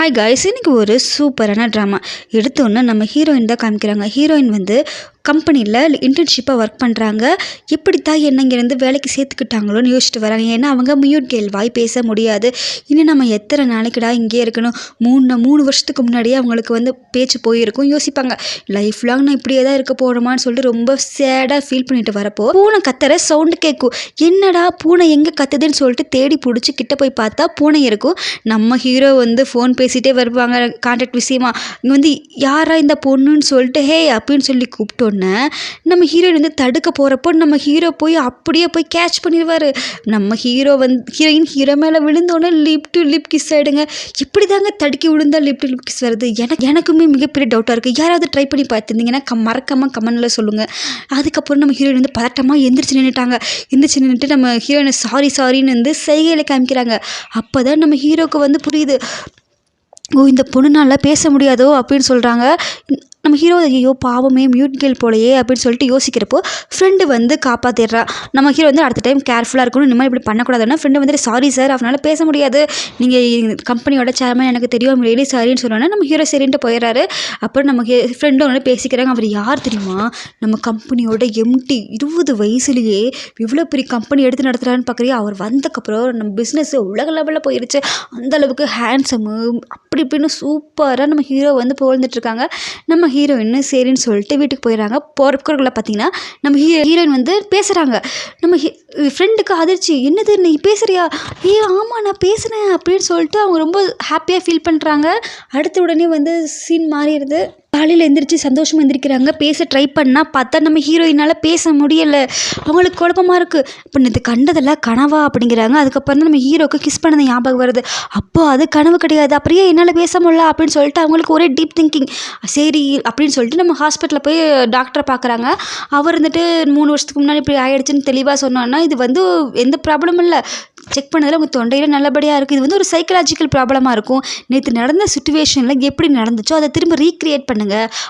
Hi guys, இன்னைக்கு ஒரு சூப்பரான ட்ராமா எடுத்தோன்னே நம்ம ஹீரோயின் தான் காமிக்கிறாங்க. ஹீரோயின் வந்து கம்பெனியில் இன்டர்ன்ஷிப்பாக ஒர்க் பண்ணுறாங்க. எப்படித்தான் என்ன இங்கேருந்து வேலைக்கு சேர்த்துக்கிட்டாங்களோன்னு யோசிச்சுட்டு வராங்க. ஏன்னா அவங்க மியூட் கேள், வாய் பேச முடியாது. இன்னும் நம்ம எத்தனை நாளைக்குடா இங்கே இருக்கணும், 3 வருஷத்துக்கு முன்னாடியே அவங்களுக்கு வந்து பேச்சு போயிருக்கும். யோசிப்பாங்க, லைஃப் லாங் நான் இப்படியே தான் இருக்க போகிறோமான்னு சொல்லிட்டு ரொம்ப சேடாக ஃபீல் பண்ணிட்டு வரப்போ பூனை கத்துற சவுண்டு கேட்கும். என்னடா பூனை எங்கே கத்துதுன்னு சொல்லிட்டு தேடி பிடிச்சி கிட்ட போய் பார்த்தா பூனை இருக்கும். நம்ம ஹீரோ வந்து ஃபோன் பேசிகிட்டே வருவாங்க கான்ட்ராக்ட் விஷயமா. இங்கே வந்து யாரா இந்த பொண்ணுன்னு சொல்லிட்டு ஹே அப்படின்னு சொல்லி கூப்பிட்டோன்னே நம்ம ஹீரோயின் வந்து தடுக்க போகிறப்போ நம்ம ஹீரோ போய் அப்படியே போய் கேட்ச் பண்ணிடுவார். நம்ம ஹீரோ வந்து ஹீரோ மேலே விழுந்தோன்னே லிப் டு லிப் கிஸ் ஆகிடுங்க. இப்படி தாங்க தடுக்கி விழுந்தா லிப் டு லிப் கிஸ் வருது. எனக்குமே மிகப்பெரிய டவுட்டாக இருக்குது. யாராவது ட்ரை பண்ணி பார்த்துருந்தீங்கன்னா மறக்காமல் கமெண்டில் சொல்லுங்கள். அதுக்கப்புறம் நம்ம ஹீரோயின் வந்து பதட்டமாக எந்திரிச்சு நின்றுட்டு நம்ம ஹீரோயினை சாரின்னு வந்து செய்கையில் காமிக்கிறாங்க. அப்போ தான் நம்ம ஹீரோக்கு வந்து புரியுது, ஓ இந்த பொண்ணுனால பேச முடியாதோ அப்படின்னு சொல்கிறாங்க. நம்ம ஹீரோ ஐயோ பாவமே மியூட் கேள் போலையே அப்படின்னு சொல்லிட்டு யோசிக்கிறப்போ ஃப்ரெண்டு வந்து காப்பாற்றிடுறா. நம்ம ஹீரோ வந்து அடுத்த டைம் கேர்ஃபுல்லாக இருக்கணும், இந்த மாதிரி இப்படி பண்ணக்கூடாதுன்னா ஃப்ரெண்டு வந்து சாரி சார் அவனால் பேச முடியாது, நீங்கள் கம்பெனியோட சேர்மன் எனக்கு தெரியும் ரியலி சாரின்னு சொன்னோன்னா நம்ம ஹீரோ சரின்ட்டு போயிடுறாரு. அப்புறம் நம்ம ஃப்ரெண்டும் வந்து பேசிக்கிறாங்க. அவர் யார் தெரியுமா, நம்ம கம்பெனியோட எம்டி. 20 வயசுலேயே இவ்வளோ பெரிய கம்பெனி எடுத்து நடத்துகிறான்னு பார்க்குறியா. அவர் வந்ததுக்கப்புறம் நம்ம பிஸ்னஸ் உலக லெவலில் போயிடுச்சு. அந்தளவுக்கு ஹேண்ட்ஸமு அப்படி இப்படின்னு சூப்பராக நம்ம ஹீரோ வந்து புகழ்ந்துட்டுருக்காங்க. நம்ம ஹீரோயின் சரின்னு சொல்லிட்டு வீட்டுக்கு போயிடறாங்க. போகிறக்குள்ள பார்த்தீங்கன்னா நம்ம ஹீரோயின் வந்து பேசுகிறாங்க. நம்ம ஃப்ரெண்டுக்கு அதிர்ச்சி, என்னது நீ பேசுகிறியா, ஆமாம் நான் பேசுகிறேன் அப்படின்னு சொல்லிட்டு அவங்க ரொம்ப ஹாப்பியாக ஃபீல் பண்ணுறாங்க. அடுத்த உடனே வந்து சீன் மாறிடுது. காலையில் எந்திரிச்சு சந்தோஷமாக எந்திரிக்கிறாங்க. பேச ட்ரை பண்ணால் பார்த்தா நம்ம ஹீரோயினால் பேச முடியலை. அவங்களுக்கு குழப்பமாக இருக்குது. இப்போ இது கண்டதெல்லாம் கனவா அப்படிங்கிறாங்க. அதுக்கப்புறம் தான் நம்ம ஹீரோக்கு கிஸ் பண்ணது ஞாபகம் வருது. அப்போ அது கனவு கிடையாது, அப்படியே என்னால் பேச முடியல அப்படின்னு சொல்லிட்டு அவங்களுக்கு ஒரே டீப் திங்கிங். சரி அப்படின்னு சொல்லிட்டு நம்ம ஹாஸ்பிட்டலில் போய் டாக்டரை பார்க்குறாங்க. அவர் வந்துட்டு 3 வருஷத்துக்கு முன்னாடி இப்படி ஆகிடுச்சின்னு தெளிவாக சொன்னோன்னா இது வந்து எந்த ப்ராப்ளமும் இல்லை, செக் பண்ணதில் உங்கள் தொண்டையில் நல்லபடியாக இருக்குது, இது வந்து ஒரு சைக்கலாஜிக்கல் ப்ராப்ளமாக இருக்கும், நேற்று நடந்த சுச்சுவேஷனில் எப்படி நடந்துச்சோ அதை திரும்ப ரீக்ரியேட் பண்ணுங்கள்,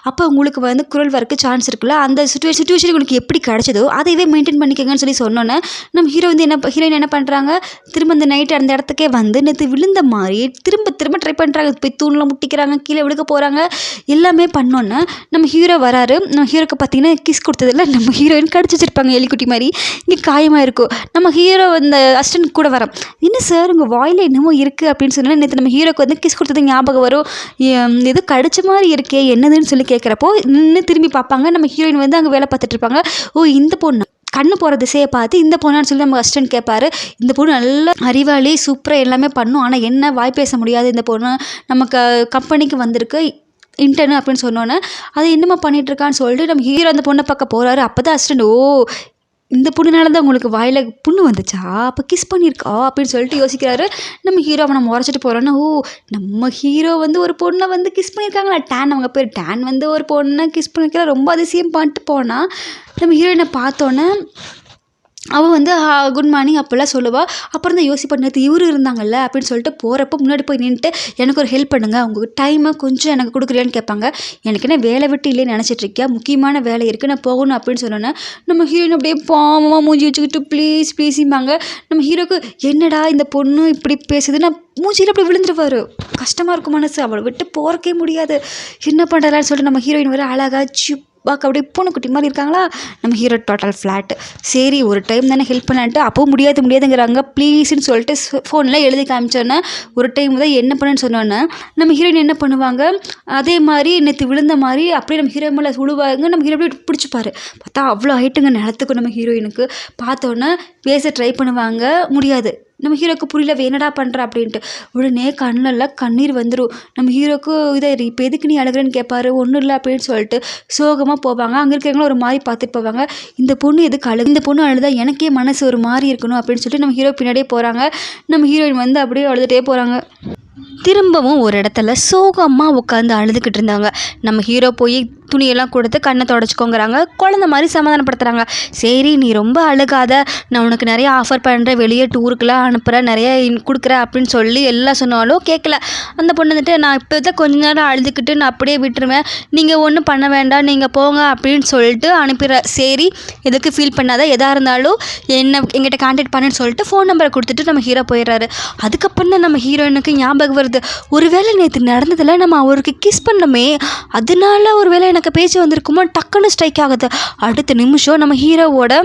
அப்போ உங்களுக்கு வந்து குரல் வரக்கு சான்ஸ் இருக்குல்ல, அந்த சுச்சுவேஷன் உங்களுக்கு எப்படி கிடச்சதோ அதைவே மெயின்டைன் பண்ணிக்கங்கன்னு சொல்லி சொன்னோன்னே நம்ம ஹீரோயின் என்ன பண்ணுறாங்க, திரும்ப அந்த நைட்டு அந்த இடத்துக்கே வந்து நேற்று விழுந்த மாதிரி திரும்ப ட்ரை பண்ணுறாங்க. போய் தூணில் முட்டிக்கிறாங்க, கீழே விழுக போகிறாங்க, எல்லாமே பண்ணோன்னே நம்ம ஹீரோ வராரு. நம்ம ஹீரோக்கு பார்த்தீங்கன்னா கிஸ் கொடுத்ததில்ல நம்ம ஹீரோயின் கடிச்சு வச்சிருப்பாங்க எலிக்குட்டி மாதிரி, இங்கே காயமாக இருக்கும். நம்ம ஹீரோ அந்த அசிஸ்டன்ட் கூட வரோம், என்ன சார் உங்கள் வாயில் என்னமோ இருக்குது அப்படின்னு சொன்னால் நேற்று நம்ம ஹீரோக்கு வந்து கிஸ் கொடுத்தது ஞாபகம் வரும், எது கடிச்ச மாதிரி இருக்கே என்னதுன்னு சொல்லி கேட்குறப்போ நின்று திரும்பி பார்ப்பாங்க. நம்ம ஹீரோயின் வந்து அங்கே வேலை பார்த்துட்டு இருப்பாங்க. ஓ இந்த பொண்ணு கண்ணு போகிற திசையை பார்த்து இந்த பொண்ணான்னு சொல்லி நம்ம அசிஸ்டன்ட் கேட்பாரு. இந்த பொண்ணு நல்ல அறிவாளி சூப்பராக எல்லாமே பண்ணும், ஆனால் என்ன வாய் பேச முடியாது, இந்த பொண்ணு நமக்கு கம்பெனிக்கு வந்திருக்கு இன்டர்னு அப்படின்னு சொன்னோன்னே அதை என்னமா பண்ணிகிட்ருக்கான்னு சொல்லிட்டு நம்ம ஹீரோ அந்த பொண்ணை பார்க்க போகிறாரு. அப்போ தான் அசிஸ்டன்ட், ஓ இந்த பொண்ணுனால தான் உங்களுக்கு வாயில் புண்ணு வந்துச்சா, அப்போ கிஸ் பண்ணியிருக்கா அப்படின்னு சொல்லிட்டு யோசிக்கிறாரு. நம்ம ஹீரோ அவனை முறைச்சிட்டு போகிறோன்னா, ஓ நம்ம ஹீரோ வந்து ஒரு பொண்ணை வந்து கிஸ் பண்ணியிருக்காங்களா, அவங்க பேர் டேன் வந்து ஒரு பொண்ணை கிஸ் பண்ணியிருக்கா, ரொம்ப அதிசயம் பண்ணிட்டு போனால் நம்ம ஹீரோயினை பார்த்தோன்னே அவள் வந்து குட் மார்னிங் அப்போல்லாம் சொல்லுவாள். அப்புறம் தான் யோசிப்பா, நேற்று இவரு இருந்தாங்கல்ல அப்படின்னு சொல்லிட்டு போகிறப்போ முன்னாடி போய் நின்றுட்டு எனக்கு ஒரு ஹெல்ப் பண்ணுங்கள், உங்கள் டைமை கொஞ்சம் எனக்கு கொடுக்குறியான்னு கேட்பாங்க. எனக்கு என்ன வேலை விட்டு இல்லைன்னு நினச்சிட்ருக்கியா, முக்கியமான வேலை இருக்குது நான் போகணும் அப்படின்னு சொன்னோன்னே நம்ம ஹீரோயின் அப்படியே பாவமாக மூஞ்சி வச்சுக்கிட்டு ப்ளீஸிம்பாங்க. நம்ம ஹீரோக்கு என்னடா இந்த பொண்ணு இப்படி பேசுதுன்னா மூஞ்சியில் அப்படி விழுந்துருவார். கஷ்டமாக இருக்கும் மனசு, அவளை விட்டு போகிறக்கே முடியாது, என்ன பண்ணுறான்னு சொல்லிட்டு நம்ம ஹீரோயின் வர அழகாக பார்க்க அப்படியே பூனைக்குட்டி மாதிரி இருக்காங்களா. நம்ம ஹீரோ டோட்டல் ஃப்ளாட். சரி ஒரு டைம் தானே ஹெல்ப் பண்ணான்ட்டு அப்போவும் முடியாதுங்கிறாங்க. ப்ளீஸ்ன்னு சொல்லிட்டு ஃபோனில் எழுதி காமிச்சோன்னே ஒரு டைம் தான் என்ன பண்ணுன்னு சொன்னோன்னே நம்ம ஹீரோயின் என்ன பண்ணுவாங்க, அதே மாதிரி நேற்று விழுந்த மாதிரி அப்படியே நம்ம ஹீரோ மேலே விழுவாங்க. நம்ம ஹீரோ அப்படியே பிடிச்சிப்பாரு. பார்த்தா அவ்வளோ ஹைட்டுங்க நிலத்துக்கும் நம்ம ஹீரோயினுக்கு. பார்த்தோன்னே பேச ட்ரை பண்ணுவாங்க, முடியாது. நம்ம ஹீரோக்கு புரியல, என்னடா பண்ணுற அப்படின்ட்டு. உடனே கண்ணில் கண்ணீர் வந்துடும். நம்ம ஹீரோக்கு இதை இப்போ எதுக்கு நீ அழுகிறேன்னு கேட்பாரு. ஒன்றும் இல்லை அப்படின்னு சொல்லிட்டு சோகமாக போவாங்க. அங்கே இருக்கிறவங்களும் ஒரு மாதிரி பார்த்துட்டு போவாங்க. இந்த பொண்ணு எதுக்கு இந்த பொண்ணு அழுதா எனக்கே மனசு ஒரு மாதிரி இருக்கணும் அப்படின்னு சொல்லிட்டு நம்ம ஹீரோ பின்னாடியே போகிறாங்க. நம்ம ஹீரோயின் வந்து அப்படியே அழுதுகிட்டே போகிறாங்க. திரும்பவும் ஒரு இடத்துல சோகமாக உட்காந்து அழுதுகிட்டு இருந்தாங்க. நம்ம ஹீரோ போய் துணியெல்லாம் கொடுத்து கண்ணை தொடச்சிக்கோங்கிறாங்க. குழந்த மாதிரி சமாதானப்படுத்துகிறாங்க. சரி நீ ரொம்ப அழுகாத, நான் உனக்கு நிறைய ஆஃபர் பண்ணுறேன், வெளியே டூருக்குலாம் அனுப்புகிறேன், நிறைய கொடுக்குறேன் அப்படின்னு சொல்லி எல்லாம் சொன்னாலும் கேட்கல. அந்த பொண்ணு வந்துட்டு நான் இப்போ தான் கொஞ்ச நேரம் அழுதுகிட்டு நான் அப்படியே விட்டுருவேன், நீங்கள் ஒன்றும் பண்ண வேண்டாம், நீங்கள் போங்க அப்படின்னு சொல்லிட்டு அனுப்பிடுற. சரி எதுக்கு ஃபீல் பண்ணாத, எதாக இருந்தாலும் எங்கிட்ட கான்டாக்ட் பண்ணுன்னு சொல்லிட்டு ஃபோன் நம்பரை கொடுத்துட்டு நம்ம ஹீரோ போயிடுறாரு. அதுக்கப்புறம் தான் நம்ம ஹீரோயினுக்கு ஞாபகம் வருது, ஒருவேளை நேற்று நடந்ததில் நம்ம அவருக்கு கிஸ் பண்ணோமே, அதனால ஒருவேளை எனக்கு பேச்சு வந்திருக்குமோ. டக்குன்னு ஸ்ட்ரைக் ஆகுது. அடுத்த நிமிஷம் நம்ம ஹீரோவோட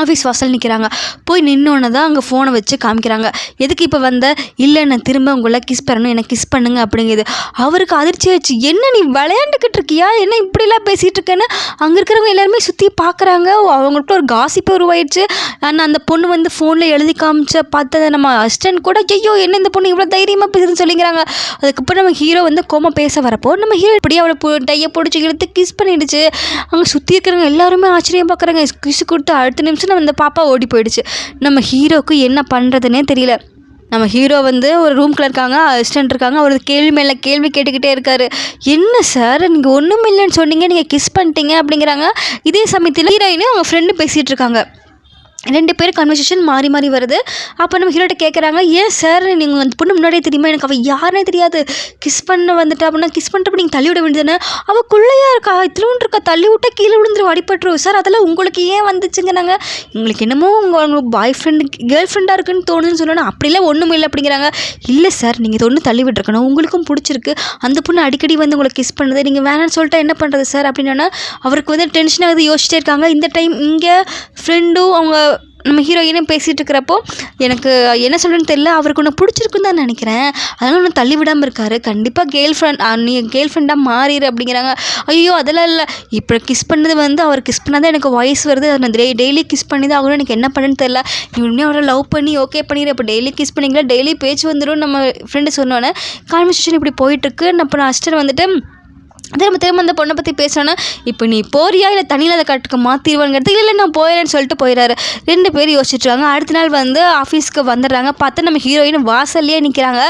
ஆஃபீஸ் வாசல் நிற்கிறாங்க. போய் நின்னோன்னு தான் அங்கே ஃபோனை வச்சு காமிக்கிறாங்க. எதுக்கு இப்போ வந்த? இல்லை நான் திரும்ப உங்களை கிஸ் பண்ணணும், எனக்கு கிஸ் பண்ணுங்க அப்படிங்குது. அவருக்கு அதிர்ச்சி ஆச்சு. என்ன நீ விளையாண்டுக்கிட்டு இருக்கியா, என்ன இப்படிலாம் பேசிகிட்டு இருக்கேன்னு அங்கே இருக்கிறவங்க எல்லாருமே சுற்றி பார்க்குறாங்க. அவங்கள்ட்ட ஒரு காசிப்பே உருவாயிடுச்சு. ஆனால் அந்த பொண்ணு வந்து ஃபோனில் எழுதி காமிச்ச பார்த்ததை நம்ம அசிஸ்டன்ட் கூட ஐயோ என்ன இந்த பொண்ணு இவ்வளோ தைரியமாக பேசுன்னு சொல்லிக்கிறாங்க. அதுக்கப்புறம் நம்ம ஹீரோ வந்து கோமா பேச வரப்போ நம்ம ஹீரோ இப்படியே அவளை டையை பிடிச்சி இழுத்து கிஸ் பண்ணிடுச்சு. அங்கே சுற்றி இருக்கிறவங்க எல்லாருமே ஆச்சரியம் பார்க்குறாங்க. கிஸ் கொடுத்து அடுத்த நிமிஷம் நம்ம இந்த பாப்பா ஓடி போயிடுச்சு. நம்ம ஹீரோக்கு என்ன பண்ணுறதுனே தெரியல. நம்ம ஹீரோ வந்து ஒரு ரூம்குள்ள இருக்காங்க, அசிஸ்டன்ட் இருக்காங்க. அவர் கேள்வி மேலே கேள்வி கேட்டுக்கிட்டே இருக்காரு. என்ன சார் நீங்கள் ஒன்றும் இல்லைன்னு சொன்னீங்க, நீங்கள் கிஸ் பண்ணிட்டீங்க அப்படிங்கிறாங்க. இதே சமயத்தில் ஹீரோயினும் அவங்க ஃப்ரெண்டு பேசிகிட்டு இருக்காங்க. 2 பேரும் கன்வர்சேஷன் மாறி மாறி வருது. அப்போ நம்ம ஹீரோட்ட கேட்குறாங்க, ஏன் சார் நீங்கள் அந்த பொண்ணு முன்னாடியே தெரியுமா, எனக்கு அவள் யாருனே தெரியாது, கிஸ் பண்ண வந்துட்டா அப்படின்னா கிஸ் பண்ணுறப்ப நீங்கள் தள்ளி விட வேண்டியதுன்னு. அவள் குள்ளையாக இருக்கா, இத்திலூண்டு இருக்கா, தள்ளி விட்டா கீழே விழுந்துரும், அடிபட்டுரும் சார், அதெல்லாம் உங்களுக்கு ஏன் வந்துச்சுங்க? நாங்கள் உங்களுக்கு என்னமோ உங்கள் பாய் ஃப்ரெண்டு கேர்ள் ஃப்ரெண்டாக இருக்குன்னு தோணுன்னு சொன்னோன்னா அப்படிலாம் ஒன்றும் இல்லை அப்படிங்கிறாங்க. இல்லை சார் நீங்கள் ஒன்று தள்ளி விட்டுருக்கணும், உங்களுக்கும் பிடிச்சிருக்கு, அந்த பொண்ணு அடிக்கடி வந்து உங்களை கிஸ் பண்ணுது, நீங்கள் வேணான்னு சொல்லிட்டா என்ன பண்ணுறது சார் அப்படின்னா அவருக்கு வந்து டென்ஷன் ஆகுது. யோசிச்சிட்டே இருக்காங்க. இந்த டைம் இங்கே ஃப்ரெண்டும் அவங்க நம்ம ஹீரோயினும் பேசிகிட்டு இருக்கிறப்போ எனக்கு என்ன சொல்கிறேன்னு தெரியல, அவருக்கு ஒன்று பிடிச்சிருக்குன்னு தான் நினைக்கிறேன், அதனால் ஒன்று தள்ளி விடாமல் இருக்காரு, கண்டிப்பாக நீ கேர்ள் ஃப்ரெண்டாக மாறிடு அப்படிங்கிறாங்க. ஐயோ அதெல்லாம் இல்லை, இப்போ கிஸ் பண்ணது வந்து அவர் கிஸ் பண்ணாதான் எனக்கு வாய்ஸ் வருது, அதை நான் டெய்லி கிஸ் பண்ணி தான் ஆகணும், எனக்கு என்ன பண்ணுன்னு தெரியல, நீ உடனே அவரை லவ் பண்ணி ஓகே பண்ணிடு, இப்போ டெய்லி கிஸ் பண்ணிங்களா, டெய்லி பேச்சு வந்துடும். நம்ம ஃப்ரெண்டு சொன்னோன்னே கான்வர்சேஷன் இப்படி போயிட்டுருக்கு. அப்புறம் அஸ்டர் வந்துட்டு திரும்ப அந்த பொண்ணை பற்றி பேசுகிறோன்னா, இப்போ நீ போறியா இல்லை தனியில் அதை கட்டுக்கு மாற்றிடுவாங்கிறது, இல்லை நான் போயிடறேன்னு சொல்லிட்டு போயிடறாரு. 2 பேரும் யோசிச்சுட்ருவாங்க. அடுத்த நாள் வந்து ஆஃபீஸ்க்கு வந்துடுறாங்க. பார்த்தா நம்ம ஹீரோயின் வாசல்லையே நிற்கிறாங்க.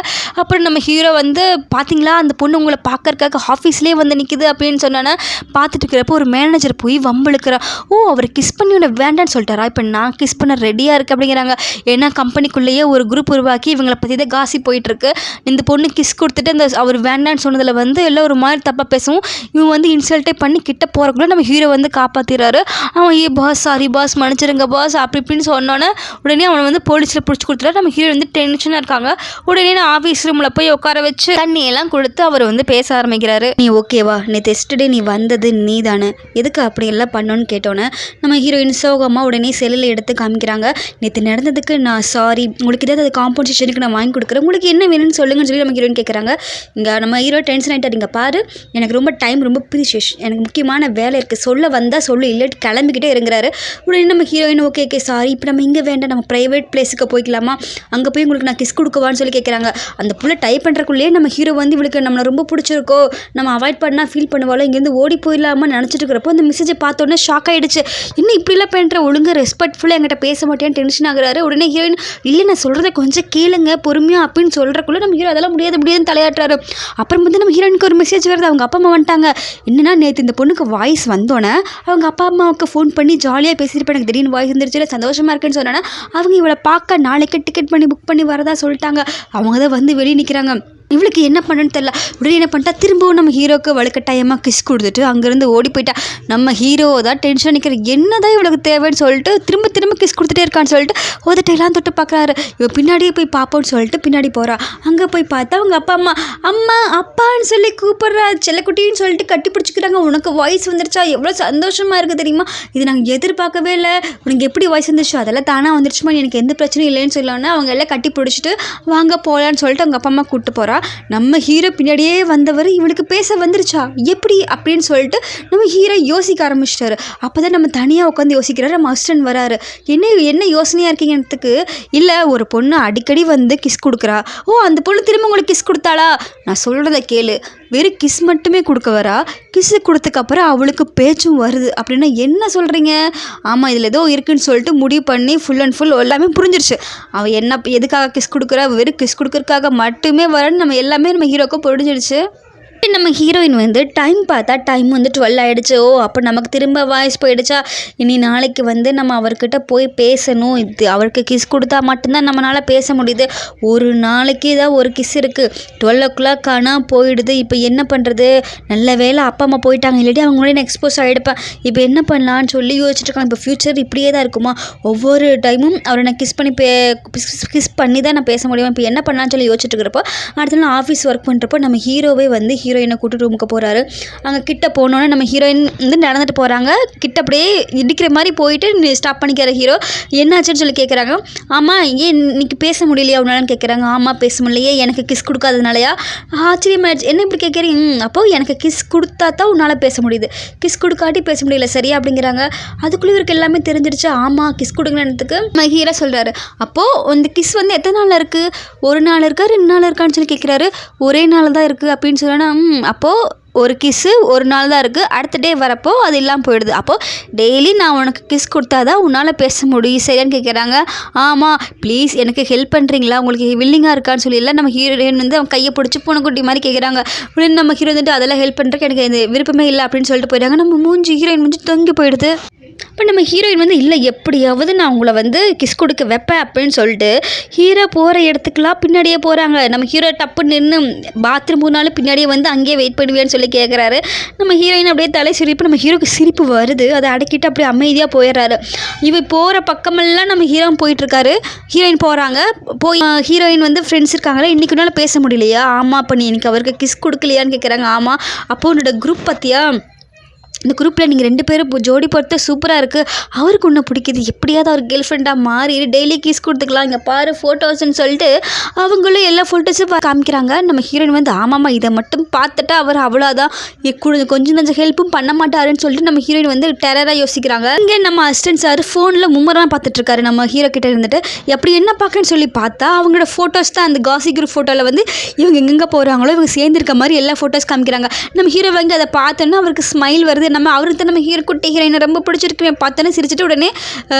அப்புறம் நம்ம ஹீரோ வந்து பார்த்தீங்களா அந்த பொண்ணு உங்களை பார்க்கறக்காக ஆஃபீஸ்லேயே வந்து நிற்கிது அப்படின்னு சொன்னோன்னா, பார்த்துட்டு இருக்கிறப்போ ஒரு மேனேஜர் போய் வம்பிழுக்கிறான். ஓ அவர் கிஸ் பண்ணி உன்னை வேண்டான்னு சொல்லிட்டாரா, இப்போ நான் கிஸ் பண்ண ரெடியாக இருக்குது அப்படிங்கிறாங்க. ஏன்னா கம்பெனிக்குள்ளேயே ஒரு குரூப் உருவாக்கி இவங்களை பற்றி தான் காசி போயிட்டுருக்கு. இந்த பொண்ணு கிஸ் கொடுத்துட்டு அந்த அவர் வேண்டான்னு சொன்னதில் வந்து எல்லாம் ஒரு மாதிரி தப்பாக பேசும். இவன் வந்து இன்சல்ட்டே பண்ணி கிட்ட போகிறக்குள்ள நம்ம ஹீரோ வந்து காப்பாற்றிடுறாரு. அவன் ஏ பாஸ் சாரி பாஸ் மன்னிச்சிருங்க பாஸ் அப்படி இப்படின்னு சொன்னோன்னே உடனே அவனை வந்து போலீஸில் பிடிச்சி கொடுத்துட்டாரு. நம்ம ஹீரோ வந்து டென்ஷனாக இருக்காங்க. உடனே நான் ஆஃபீஸ் ரூமில் போய் உட்கார வச்சு தண்ணியெல்லாம் கொடுத்து அவர் வந்து பேச ஆரம்பிக்கிறாரு. நீ ஓகேவா, நேற்று எஸ்டர்டே நீ வந்தது நீ தானே, எதுக்கு அப்படியெல்லாம் பண்ணோன்னு கேட்டோன்னே நம்ம ஹீரோயின் சோகமாக உடனே செல்லில் எடுத்து காமிக்கிறாங்க. நேற்று நடந்ததுக்கு நான் சாரி, உங்களுக்கு ஏதாவது அது காம்பன்சேஷனுக்கு நான் வாங்கி கொடுக்குறேன், உங்களுக்கு என்ன வேணும்னு சொல்லுங்கன்னு சொல்லி நம்ம ஹீரோயின் கேட்குறாங்க. இங்கே நம்ம ஹீரோ டென்ஷன் ஆகிட்டார். இங்கே பாரு எனக்கு ரொம்ப டைம் ரொம்ப ப்ரீஷியஸ், எனக்கு முக்கியமான வேலை இருக்குது, சொல்ல வந்தால் சொல்லு, இல்லாட்டி கிளம்பிக்கிட்டே இருங்கிறாரு. உடனே நம்ம ஹீரோயின் ஓகே சாரி, இப்போ நம்ம இங்கே வேண்டாம், நம்ம ப்ரைவேட் பிளேஸுக்கு போய்க்கலாமா, அங்கே போய் உங்களுக்கு நான் கிஸ் கொடுக்குவான்னு சொல்லி கேட்குறாங்க. அந்த புள்ள டைப் பண்ணுறக்குள்ளேயே நம்ம ஹீரோ வந்து இவளுக்கு நம்மளை ரொம்ப பிடிச்சிருக்கோ, நம்ம அவாய்ட் பண்ணால் ஃபீல் பண்ணுவாளோ, இங்கேருந்து ஓடி போயிடலாமல் நினச்சிட்டு இருக்கிறப்போ அந்த மெசேஜை பார்த்தோன்னே ஷாக் ஆகிடுச்சு. இன்னும் இப்படிலாம் பண்ணுற ஒழுங்கு ரெஸ்பெக்ட்ஃபுல்லாக என்கிட்ட பேச மாட்டேன்னு டென்ஷன் ஆகுறாரு. உடனே ஹீரோயின் இல்லை நான் சொல்கிறத கொஞ்சம் கேளுங்க பொறுமையாக அப்படின்னு சொல்கிறக்குள்ளே நம்ம ஹீரோ அதெல்லாம் முடியாதுன்னு தலையாட்டுறாரு. அப்புறம் வந்து நம்ம ஹீரோயினுக்கு ஒரு மெசேஜ் வருது, அவங்க அப்பா அம்மா வந்துட்டாங்க. என்னன்னா நேற்று இந்த பொண்ணுக்கு வாய்ஸ் வந்தோன்னே அவங்க அப்பா அம்மாவுக்கு ஃபோன் பண்ணி ஜாலியாக பேசிட்டு எனக்கு திடீர்னு வாய்ஸ் வந்துருச்சு, இல்லை சந்தோஷமாக இருக்குன்னு சொன்னோன்னா அவங்க இவளை பார்க்க நாளைக்கு டிக்கெட் பண்ணி புக் பண்ணி வரதா சொல்லிட்டாங்க. அவங்க தான் வந்து வெளியே நிற்கிறாங்க. இவளுக்கு என்ன பண்ணுன்னு தெரில. உடனே என்ன பண்ணிட்டா, திரும்பவும் நம்ம ஹீரோக்கு வலுக்கட்டாயமாக கிஸ் கொடுத்துட்டு அங்கேருந்து ஓடி போயிட்டா. நம்ம ஹீரோ தான் டென்ஷன் நிற்கிற, என்ன தான் இவளுக்கு தேவைன்னு சொல்லிட்டு திரும்ப கிஸ் கொடுத்துட்டே இருக்கான்னு சொல்லிட்டு உதட்டையெல்லாம் தொட்டு பார்க்குறாரு. இவள் பின்னாடியே போய் பார்ப்போன்னு சொல்லிட்டு பின்னாடி போகிறா. அங்கே போய் பார்த்தா அவங்க அப்பா அம்மா அப்பான்னு சொல்லி கூப்பிட்றா. செல்லக்குட்டின்னு சொல்லிட்டு கட்டி பிடிச்சிக்கிறாங்க. உனக்கு வாய்ஸ் வந்துருச்சா, எவ்வளோ சந்தோஷமாக இருக்குது தெரியுமா, இது நாங்கள் எதிர்பார்க்கவே இல்லை, உனக்கு எப்படி வாய்ஸ் வந்துருச்சு, அதெல்லாம் தானாக வந்துருச்சுமா, எனக்கு எந்த பிரச்சனையும் இல்லைன்னு சொல்லோன்னா அவங்க எல்லாம் கட்டி பிடிச்சிட்டு வாங்க போகலான்னு சொல்லிட்டு அவங்க அப்பா அம்மா கூப்பிட்டு போகிறா. நம்ம ஹீரோ பின்னாடியே வந்தவர் இவளுக்கு பேச வந்துருச்சா எப்படி அப்படின்னு சொல்லிட்டு நம்ம ஹீரோ யோசிக்க ஆரம்பிச்சிட்டாரு. அப்போ தான் நம்ம தனியாக உட்காந்து யோசிக்கிறாரு. நம்ம அசிஸ்டன்ட் வராரு. என்ன யோசனையாக இருக்கீங்கன்றதுக்கு, இல்லை ஒரு பொண்ணு அடிக்கடி வந்து கிஸ் கொடுக்குறா, ஓ அந்த பொண்ணு திரும்ப உங்களுக்கு கிஸ் கொடுத்தாளா, நான் சொல்கிறத கேளு, வெறும் கிஸ் மட்டுமே கொடுக்க வரா, கிஸ்ஸு கொடுத்ததுக்கப்புறம் அவளுக்கு பேச்சும் வருது அப்படின்னா என்ன சொல்கிறீங்க, ஆமாம் இதில் ஏதோ இருக்குதுன்னு சொல்லிட்டு முடிவு பண்ணி ஃபுல் அண்ட் ஃபுல் எல்லாமே புரிஞ்சிருச்சு. அவள் எதுக்காக கிஸ் கொடுக்குறா, வெறும் கிஸ் கொடுக்கறதுக்காக மட்டுமே வரன்னு நம்ம எல்லாமே நம்ம ஹீரோக்கு புரிஞ்சிடுச்சு. நம்ம ஹீரோயின் வந்து டைம் பார்த்தா டைம் வந்து 12 ஆகிடுச்சு. ஓ அப்போ நமக்கு திரும்ப வாய்ஸ் போயிடுச்சா, இனி நாளைக்கு வந்து நம்ம அவர்கிட்ட போய் பேசணும், இது அவருக்கு கிஸ் கொடுத்தா மட்டும்தான் நம்மளால் பேச முடியுது. ஒரு நாளைக்கு தான் ஒரு கிஸ் இருக்குது, 12 ஆனால் போயிடுது. இப்போ என்ன பண்ணுறது, நல்ல வேலை அப்பா அம்மா போயிட்டாங்க, இல்லாட்டி அவங்க முன்னாடி நான் எக்ஸ்போஸ் ஆகிடுப்பேன். இப்போ என்ன பண்ணலான்னு சொல்லி யோசிச்சுட்டு இருக்காங்க. இப்போ ஃப்யூச்சர் இப்படியே தான் இருக்குமா, ஒவ்வொரு டைமும் அவரை நான் கிஸ் பண்ணி தான் நான் பேச முடியும். இப்போ என்ன பண்ணலான்னு சொல்லி யோசிச்சுட்டு இருக்கிறப்போ அடுத்த நாள் ஆஃபீஸ் ஒர்க் பண்ணுறப்போ நம்ம ஹீரோவே வந்து ஹீரோயினை கூட்டு ரூமுக்கு போகிறாரு. அங்கே கிட்ட போனோன்னே நம்ம ஹீரோயின் வந்து நடந்துட்டு போகிறாங்க. கிட்ட அப்படியே இடிக்கிற மாதிரி போயிட்டு ஸ்டாப் பண்ணிக்கிற ஹீரோ. என்னாச்சுன்னு சொல்லி கேட்குறாங்க. ஆமாம் ஏன் இன்னைக்கு பேச முடியலையா அவனாலன்னு கேட்குறாங்க. ஆமாம் பேச முடியலையே, எனக்கு கிஸ் கொடுக்காதனாலயா. ஆச்சரியமாயிடுச்சு, என்ன இப்படி கேட்குறீங்க. அப்போது எனக்கு கிஸ் கொடுத்தா தான் உன்னால் பேச முடியுது, கிஸ் கொடுக்காட்டி பேச முடியல சரியா அப்படிங்கிறாங்க. அதுக்குள்ளே இவருக்கு எல்லாமே தெரிஞ்சிருச்சு. ஆமாம் கிஸ் கொடுங்கன்றதுக்கு நம்ம ஹீரோ சொல்கிறாரு. அப்போது அந்த கிஸ் வந்து எத்தனை நாளில் இருக்குது, ஒரு நாள் இருக்கா 2 நாள் இருக்கான்னு சொல்லி கேட்குறாரு. ஒரே நாள் தான் இருக்குது அப்படின்னு சொன்னா. அப்போது ஒரு கிஸ்ஸு ஒரு நாள் தான் இருக்குது, அடுத்த டே வரப்போ அது இல்லாமல் போயிடுது. அப்போது டெய்லி நான் உனக்கு கிஸ் கொடுத்தா தான் உன்னால் பேச முடியும் சரியான்னு கேட்குறாங்க. ஆமாம் ப்ளீஸ் எனக்கு ஹெல்ப் பண்ணுறீங்களா, உங்களுக்கு வில்லிங்காக இருக்கான்னு சொல்லி நம்ம ஹீரோயின் வந்து அவன் கையை பிடிச்சி பூனைக்குட்டி மாதிரி கேட்குறாங்க. உடனே நம்ம ஹீரோ வந்துட்டு அதெல்லாம் ஹெல்ப் பண்ணுறதுக்கு எனக்கு இந்த விருப்பமே இல்லை அப்படின்னு சொல்லிட்டு போயிடுறாங்க. நம்ம ஹீரோயின் மூஞ்சி தொங்கி போயிடுது. இப்போ நம்ம ஹீரோயின் வந்து இல்லை எப்படியாவது நான் உங்களை வந்து கிஸ் கொடுக்க வைப்பேன் அப்படின்னு சொல்லிட்டு ஹீரோ போகிற இடத்துக்குலாம் பின்னாடியே போகிறாங்க. நம்ம ஹீரோ டப்பு நின்று பாத்ரூம் போனாலும் பின்னாடியே வந்து அங்கேயே வெயிட் பண்ணுவேன்னு சொல்லி கேட்குறாரு. நம்ம ஹீரோயின் அப்படியே தலை சிரிப்பு, நம்ம ஹீரோக்கு சிரிப்பு வருது, அதை அடக்கிட்டு அப்படியே அமைதியாக போயிடுறாரு. இவ போகிற பக்கமெல்லாம் நம்ம ஹீரோ போயிட்டுருக்காரு. ஹீரோயின் போகிறாங்க. போய் ஹீரோயின் வந்து ஃப்ரெண்ட்ஸ் இருக்காங்களா, இன்றைக்கு நாள் பேச முடியலையா. ஆமாம் அப்போ நீ எனக்கு அவருக்கு கிஸ் கொடுக்கலையான்னு கேட்குறாங்க. ஆமாம் அப்போ உன்னோட குரூப் பற்றியா, இந்த குரூப்பில் நீங்கள் 2 பேரும் ஜோடி பொறுத்த சூப்பராக இருக்குது, அவருக்கு ஒன்று பிடிக்குது, எப்படியாவது அவர் கேர்ள் ஃப்ரெண்டாக மாறி டெய்லி கிஸ் கொடுத்துக்கலாம், இங்கே பாரு ஃபோட்டோஸ்ன்னு சொல்லிட்டு அவங்களும் எல்லா ஃபோட்டோஸும் காமிக்கிறாங்க. நம்ம ஹீரோயின் வந்து ஆமாம்மா இதை மட்டும் பார்த்துட்டா அவர் அவ்வளோதான், கொஞ்சம் ஹெல்ப்பும் பண்ண மாட்டாருன்னு சொல்லிட்டு நம்ம ஹீரோயின் வந்து டெரராக யோசிக்கிறாங்க. இங்கே நம்ம அசிஸ்டன்ட் சார் ஃபோனில் மும்மரமாக பார்த்துட்ருக்காரு நம்ம ஹீரோ கிட்டே இருந்துட்டு. எப்படி என்ன பார்க்குறேன்னு சொல்லி பார்த்தா அவங்களோட ஃபோட்டோஸ் தான். அந்த காசி குரூப் ஃபோட்டோவில் வந்து இவங்க எங்கெங்கே போகிறாங்களோ இவங்க சேர்ந்துருக்க மாதிரி எல்லா ஃபோட்டோஸ் காமிக்கிறாங்க. நம்ம ஹீரோ வந்து அதை பார்த்தோன்னா அவருக்கு ஸ்மைல் வருது. அவருக்கு நம்ம ஹீரோ குட்டி ஹீரோயினை ரொம்ப பிடிச்சிருக்கு பார்த்தோன்னே சிரிச்சுட்டு உடனே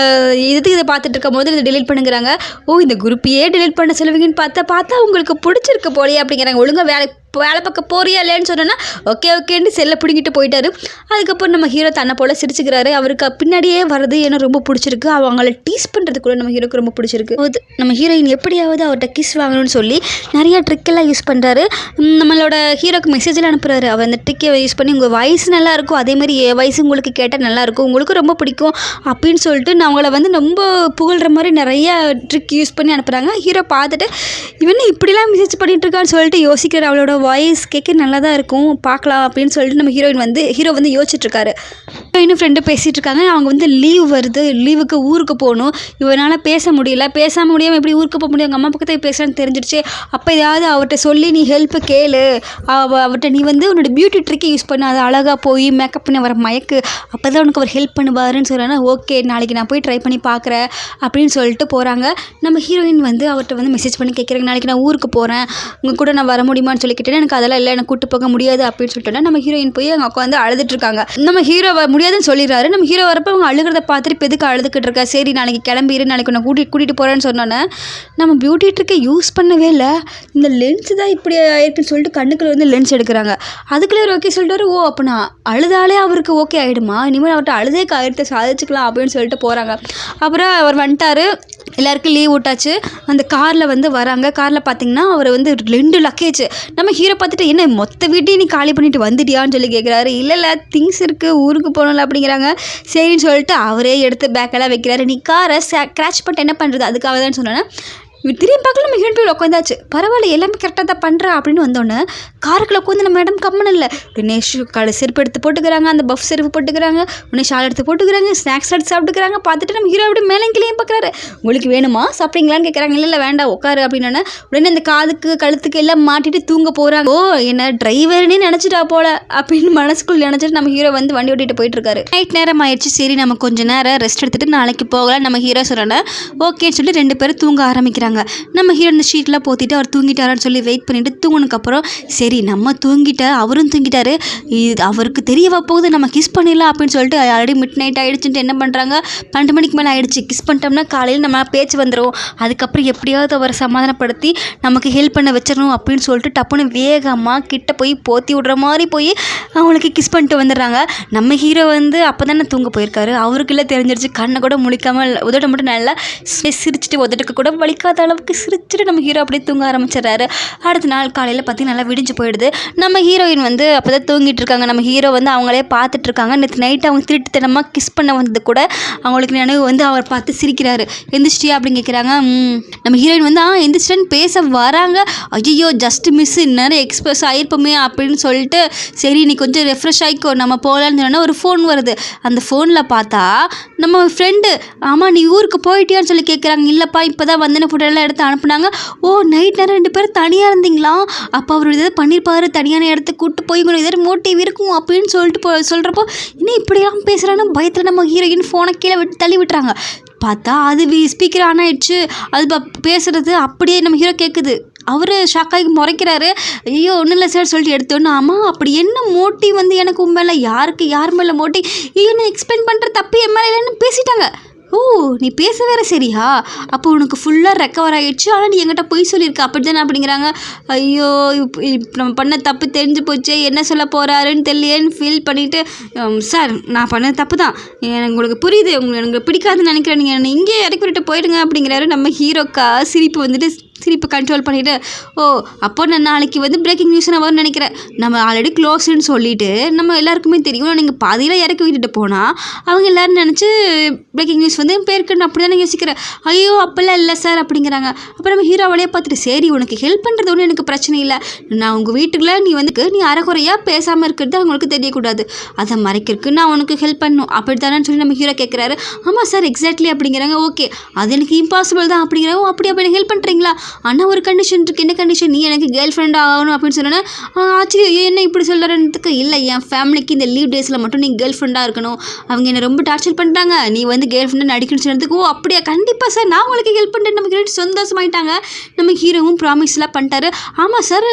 இதை பார்த்துட்டு இருக்கும் போது இதை டெலிட் பண்ணுங்கிறாங்க. ஓ இந்த குரூப்பையே டெலிட் பண்ண சொல்லுவீங்கன்னு பார்த்தா உங்களுக்கு பிடிச்சிருக்கு போலையே அப்படிங்கிறாங்க. ஒழுங்காக வேலை பக்கம் போறியா இல்லைன்னு சொன்னோன்னா ஓகேன்னு செல்லை பிடிங்கிட்டு போயிட்டாரு. அதுக்கப்புறம் நம்ம ஹீரோ தன்னை போல் சிரிச்சுக்கிறாரு. அவருக்கு பின்னாடியே வர்றது ஏன்னா ரொம்ப பிடிச்சிருக்கு. அவங்கள டீஸ் பண்ணுறது கூட நம்ம ஹீரோக்கு ரொம்ப பிடிச்சிருக்கு. நம்ம ஹீரோயின் எப்படியாவது அவர்கிட்ட கிஸ் வாங்கணும்னு சொல்லி நிறையா ட்ரிக்கெல்லாம் யூஸ் பண்ணுறாரு. நம்மளோட ஹீரோக்கு மெசேஜில் அனுப்புகிறாரு. அவர் அந்த ட்ரிக்கை யூஸ் பண்ணி உங்கள் வாய்ஸ் நல்லாயிருக்கும், அதேமாதிரி என் வாய்ஸ் உங்களுக்கு கேட்டால் நல்லாயிருக்கும், உங்களுக்கு ரொம்ப பிடிக்கும் அப்படின்னு சொல்லிட்டு நான் அவங்கள வந்து ரொம்ப புகழ்கிற மாதிரி நிறையா ட்ரிக் யூஸ் பண்ணி அனுப்புகிறாங்க. ஹீரோ பார்த்துட்டு இவன் இப்படிலாம் மெசேஜ் பண்ணிகிட்டு இருக்கான்னு சொல்லிட்டு யோசிக்கிற. அவளோட வாய்ஸ் கேட்க நல்லா தான் இருக்கும், பார்க்கலாம் அப்படின்னு சொல்லிட்டு நம்ம ஹீரோ வந்து யோசிச்சுட்ருக்காரு. ஹீரோயினும் ஃப்ரெண்டு பேசிகிட்டு இருக்காங்க. அவங்க வந்து லீவ் வருது, லீவுக்கு ஊருக்கு போகணும், இவனால் பேச முடியாமல் எப்படி ஊருக்கு போக முடியும், அவங்க அம்மா பக்கத்தை பேசுகிறான்னு தெரிஞ்சிடுச்சு. அப்போ ஏதாவது அவர்கிட்ட சொல்லி நீ ஹெல்ப்பு கேளு, அவர்கிட்ட நீ வந்து உன்னோட பியூட்டி ட்ரிக்கை யூஸ் பண்ண, அது அழகாக போய் மேக்கப் பண்ணி வர மயக்கு, அப்போ தான் உனக்கு அவர் ஹெல்ப் பண்ணுவாருன்னு சொல்கிறாங்க. ஓகே நாளைக்கு நான் போய் ட்ரை பண்ணி பார்க்குறேன் அப்படின்னு சொல்லிட்டு போகிறாங்க. நம்ம ஹீரோயின் வந்து அவர்கிட்ட வந்து மெசேஜ் பண்ணி கேட்குறாங்க. நாளைக்கு நான் ஊருக்கு போகிறேன், உங்கள் கூட நான் வர முடியுமான்னு சொல்லி கேட்டேன். எனக்கு அதெல்லாம் இல்லை, எனக்கு கூட்டு போக முடியாது அப்படின்னு சொல்லிட்டோன்னா நம்ம ஹீரோயின் போய் அங்கே உட்காந்து அழுதுட்டு இருக்காங்க. நம்ம ஹீரோ முடியாதுன்னு சொல்லிடுறாரு. நம்ம ஹீரோ வரப்போ அவங்க அழுகிறத பார்த்துட்டு இப்போ எதுக்கு அழுதுகிட்டு இருக்கா, சரி நாளைக்கு கிளம்பிடு, நாளைக்கு நான் கூட்டிகிட்டு போகிறேன்னு சொன்னோன்னே நம்ம பியூட்டி ட்ரிக்கை யூஸ் பண்ணவே இல்லை, இந்த லென்ஸ் தான் இப்படி ஆயிருக்குன்னு சொல்லிட்டு கண்ணுக்குள்ள வந்து லென்ஸ் எடுக்கிறாங்க. அதுக்குள்ளே ஒரு ஓகே சொல்லிட்டாரு. ஓ அப்போ நான் அழுதாலே அவருக்கு ஓகே ஆகிடுமா, இனிமேல் அவர்கிட்ட அழுதே காரியத்தை சாதிச்சுக்கலாம் அப்படின்னு சொல்லிட்டு போகிறாங்க. அப்புறம் அவர் வந்துட்டார், எல்லாருக்கும் லீவ் விட்டாச்சு. அந்த காரில் வந்து வராங்க. காரில் பார்த்தீங்கன்னா அவர் வந்து 2 லக்கேஜ். நம்ம ஹீரோ பார்த்துட்டு என்ன மொத்த வீட்டையும் நீ காலி பண்ணிட்டு வந்துட்டியான்னு சொல்லி கேட்குறாரு. இல்லை திங்ஸ் இருக்குது ஊருக்கு போகணும்ல அப்படிங்கிறாங்க. சரின்னு சொல்லிட்டு அவரே எடுத்து பேக்கெல்லாம் வைக்கிறாரு. நீ காரை கிராச் பண்ணிட்டு என்ன பண்ணுறது, அதுக்காக தான் சொன்னேன். திரும்பி பார்க்கல நம்ம ஹீரோயின் போய் உட்காந்தாச்சு. பரவாயில்ல எல்லாமே கரெக்டாக தான் பண்ணுறா அப்படின்னு வந்தோடனே காருக்குள்ள உட்காந்து நம்ம மேடம் கம்மன் இல்லை, உடனே செருப்பு எடுத்து போட்டுக்கிறாங்க, அந்த பஃப் செருப்பு போட்டுக்கிறாங்க, உடனே ஷால் எடுத்து போட்டுக்கிறாங்க, ஸ்நாக்ஸ் எடுத்து சாப்பிட்டுக்கிறாங்க. பார்த்துட்டு நம்ம ஹீரோ அப்படி மேலே கிளியும் பார்க்குறாரு. உங்களுக்கு வேணுமா சாப்பிட்றீங்களான்னு கேட்குறாங்க. இல்லை வேண்டாம் உட்காரு அப்படின்னா உடனே அந்த காதுக்கு கழுத்துக்கு எல்லாம் மாட்டிட்டு தூங்க போகிறாங்க. ஓ என்ன டிரைவர்னே நினச்சிட்டா போல அப்படின்னு மனசுக்குள்ள நினச்சிட்டு நம்ம ஹீரோ வந்து வண்டி ஓட்டிட்டு போயிட்டு இருக்காரு. நைட் நேரம் ஆயிடுச்சு, சரி நம்ம கொஞ்சம் நேரம் ரெஸ்ட் எடுத்துட்டு நாளைக்கு போகலாம் நம்ம ஹீரோ சொன்னோன்னா ஓகேன்னு சொல்லி 2 பேரும் தூங்க ஆரம்பிக்கிறாங்க. போயிடுறாங்க. நம்ம ஹீரோ இந்த ஷீட்லாம் போத்திட்டு அவர் தூங்கிட்டாரான்னு சொல்லி வெயிட் பண்ணிட்டு தூங்கினதுக்கப்புறம் சரி நம்ம அவரும் தூங்கிட்டாரு, இது அவருக்கு தெரியவா போகுது, நம்ம கிஸ் பண்ணிடலாம் அப்படின்னு சொல்லிட்டு ஆல்ரெடி மிட் நைட் ஆகிடுச்சுன்ட்டு என்ன பண்ணுறாங்க, 12 மணிக்கு மேலே ஆகிடுச்சு. கிஸ் பண்ணிட்டோம்னா காலையில் நம்ம பேச்சு வந்துடும், அதுக்கப்புறம் எப்படியாவது அவரை சமாதானப்படுத்தி நமக்கு ஹெல்ப் பண்ண வச்சிடணும் அப்படின்னு சொல்லிட்டு டப்புன்னு வேகமாக கிட்ட போய் போத்தி விடுற மாதிரி போய் அவங்களுக்கு கிஸ் பண்ணிட்டு வந்துடுறாங்க. நம்ம ஹீரோ வந்து அப்போ தானே தூங்க போயிருக்காரு, அவருக்குள்ளே தெரிஞ்சிருச்சு. கண்ணை கூட முழிக்காமல் உதட்ட மட்டும் நல்லா சிரிச்சுட்டு உதட்டுக்கு கூட வலிக்காத அளவுக்கு சிரிச்சுட்டு நம்ம ஹீரோ அப்படியே தூங்க ஆரம்பிச்சிடறாரு. அடுத்த நாள் காலையில் பார்த்தீங்கன்னா நல்லா விடிஞ்சு போயிடுது. நம்ம ஹீரோயின் வந்து அப்போ தான் தூங்கிட்டு இருக்காங்க. நம்ம ஹீரோ வந்து அவங்களே பார்த்துட்டு இருக்காங்க. நேற்று நைட்டு அவங்க திருட்டுத்தனமாக கிஸ் பண்ண வந்தது கூட அவங்களுக்கு நினைவு வந்து அவர் பார்த்து சிரிக்கிறாரு. எந்திரிச்சிட்டியா அப்படின்னு கேட்குறாங்க. நம்ம ஹீரோயின் வந்து எந்திரிச்சிட்டேன்னு பேச வராங்க. ஐயோ ஜஸ்ட் மிஸ், இந்நேரம் எக்ஸ்பிரஸ் ஆகிருப்போமே அப்படின்னு சொல்லிட்டு சரி நீ கொஞ்சம் ரெஃப்ரெஷ் ஆகிக்கோ நம்ம போகலான்னு சொன்னால் ஒரு ஃபோன் வருது. அந்த ஃபோனில் பார்த்தா நம்ம ஃப்ரெண்டு, ஆமாம் நீ ஊருக்கு போயிட்டியான்னு சொல்லி கேட்குறாங்க. இல்லைப்பா இப்போ தான் வந்தன ஃபோட்டோலாம் எடுத்து அனுப்புனாங்க. ஓ நைட் நேரம் 2 பேரும் தனியாக இருந்தீங்களா, அப்போ அவர் எதாவது பண்ணியிருப்பாரு, தனியான இடத்துக்கு கூப்பிட்டு போய் எதாவது மோட்டிவ் இருக்கும் அப்படின்னு சொல்லிட்டு சொல்கிறப்போ இன்னும் இப்படியெல்லாம் பேசுகிறான்னா பயத்தில் நம்ம ஹீரோயின் ஃபோனை கீழே தள்ளி விட்டுறாங்க. பார்த்தா அது ஸ்பீக்கர் ஆன் ஆகிடுச்சு. அது பேசுகிறது அப்படியே நம்ம ஹீரோ கேட்குது. அவர் ஷாக்காகி முறைக்கிறாரு. ஐயோ ஒன்றும் இல்லை சார் சொல்லிட்டு எடுத்தோன்னு, ஆமாம் அப்படி என்ன மோட்டிவ் வந்து எனக்கு உண்மையில யார் மேலே மோட்டிவ், ஐயோ நான் எக்ஸ்பிளைன் பண்ணுற தப்பு என் மேலே இல்லைன்னு பேசிட்டாங்க. ஓ நீ பேச வேற சரியா, அப்போ உனக்கு ஃபுல்லாக ரெக்கவர் ஆகிடுச்சு, ஆனால் நீ என்கிட்ட பொய் சொல்லியிருக்க அப்படி தானே அப்படிங்கிறாங்க. ஐயோ இப்போ நம்ம பண்ண தப்பு தெரிஞ்சு போச்சு, என்ன சொல்ல போகிறாருன்னு தெரியலேன்னு ஃபீல் பண்ணிவிட்டு, சார் நான் பண்ண தப்பு தான், உங்களுக்கு புரியுது, எனக்கு பிடிக்காதுன்னு நினைக்கிறேன், நீங்கள் என்னை இங்கே இறக்கி விட்டு போயிடுங்க அப்படிங்கிறாரு. நம்ம ஹீரோக்கா சிரிப்பு கண்ட்ரோல் பண்ணிவிட்டு, ஓ அப்போ நான் நாளைக்கு வந்து பிரேக்கிங் நியூஸ் நான் வரும்னு நினைக்கிறேன், நம்ம ஆல்ரெடி க்ளோஸ்ன்னு சொல்லிவிட்டு நம்ம எல்லாருக்குமே தெரியும், நீங்கள் பாதியில் இறக்கி விட்டுட்டு போனால் அவங்க எல்லோரும் நினச்சி பிரேக்கிங் நியூஸ் வந்து பேருக்குன்னு அப்படி தானே யோசிக்கிறேன். ஐயோ அப்போல்லாம் இல்லை சார் அப்படிங்கிறாங்க. அப்போ நம்ம ஹீரோவாலேயே பார்த்துட்டு சரி உனக்கு ஹெல்ப் பண்ணுறது ஒன்றும் எனக்கு பிரச்சனை இல்லை, நான் உங்கள் வீட்டுக்குள்ளே நீ அரைக்குறையாக பேசாமல் இருக்கிறது அவங்களுக்கு தெரியக்கூடாது, அதை மறைக்கிறதுக்கு நான் உனக்கு ஹெல்ப் பண்ணணும் அப்படி தானேன்னு சொல்லி நம்ம ஹீரோ கேட்குறாரு. ஆமாம் சார் எக்ஸாக்ட்லி அப்படிங்கிறாங்க. ஓகே அது எனக்கு இம்பாசிபிள் தான் அப்படிங்கிறாங்க. அப்படி ஹெல்ப் பண்ணுறீங்களா, ஆனால் ஒரு கண்டிஷன் இருக்குது, என்ன கண்டிஷன், நீ எனக்கு கேர்ள் ஃப்ரெண்டாக ஆகணும் அப்படின்னு சொன்னேன்னா ஆச்சரியம் என்ன இப்படி சொல்கிறேன்றதுக்கு, இல்லை என் ஃபேமிலிக்கு இந்த லீவ் டேஸில் மட்டும் நீ கேர்ள் ஃப்ரெண்டாக இருக்கணும், அவங்க என்னை ரொம்ப டார்ச்சர் பண்ணுறாங்க, நீ வந்து கேர்ள் ஃப்ரெண்டாக நடிக்கணும்னு சொன்னதுக்கு ஓ அப்படியா கண்டிப்பாக சார் நான் உங்களுக்கு ஹெல்ப் பண்ணுறேன் நமக்கு ரெண்டு சந்தோஷமாயிட்டாங்க. நம்ம ஹீரோவும் ப்ராமிஸ்லாம் பண்ணிட்டாரு. ஆமாம் சார்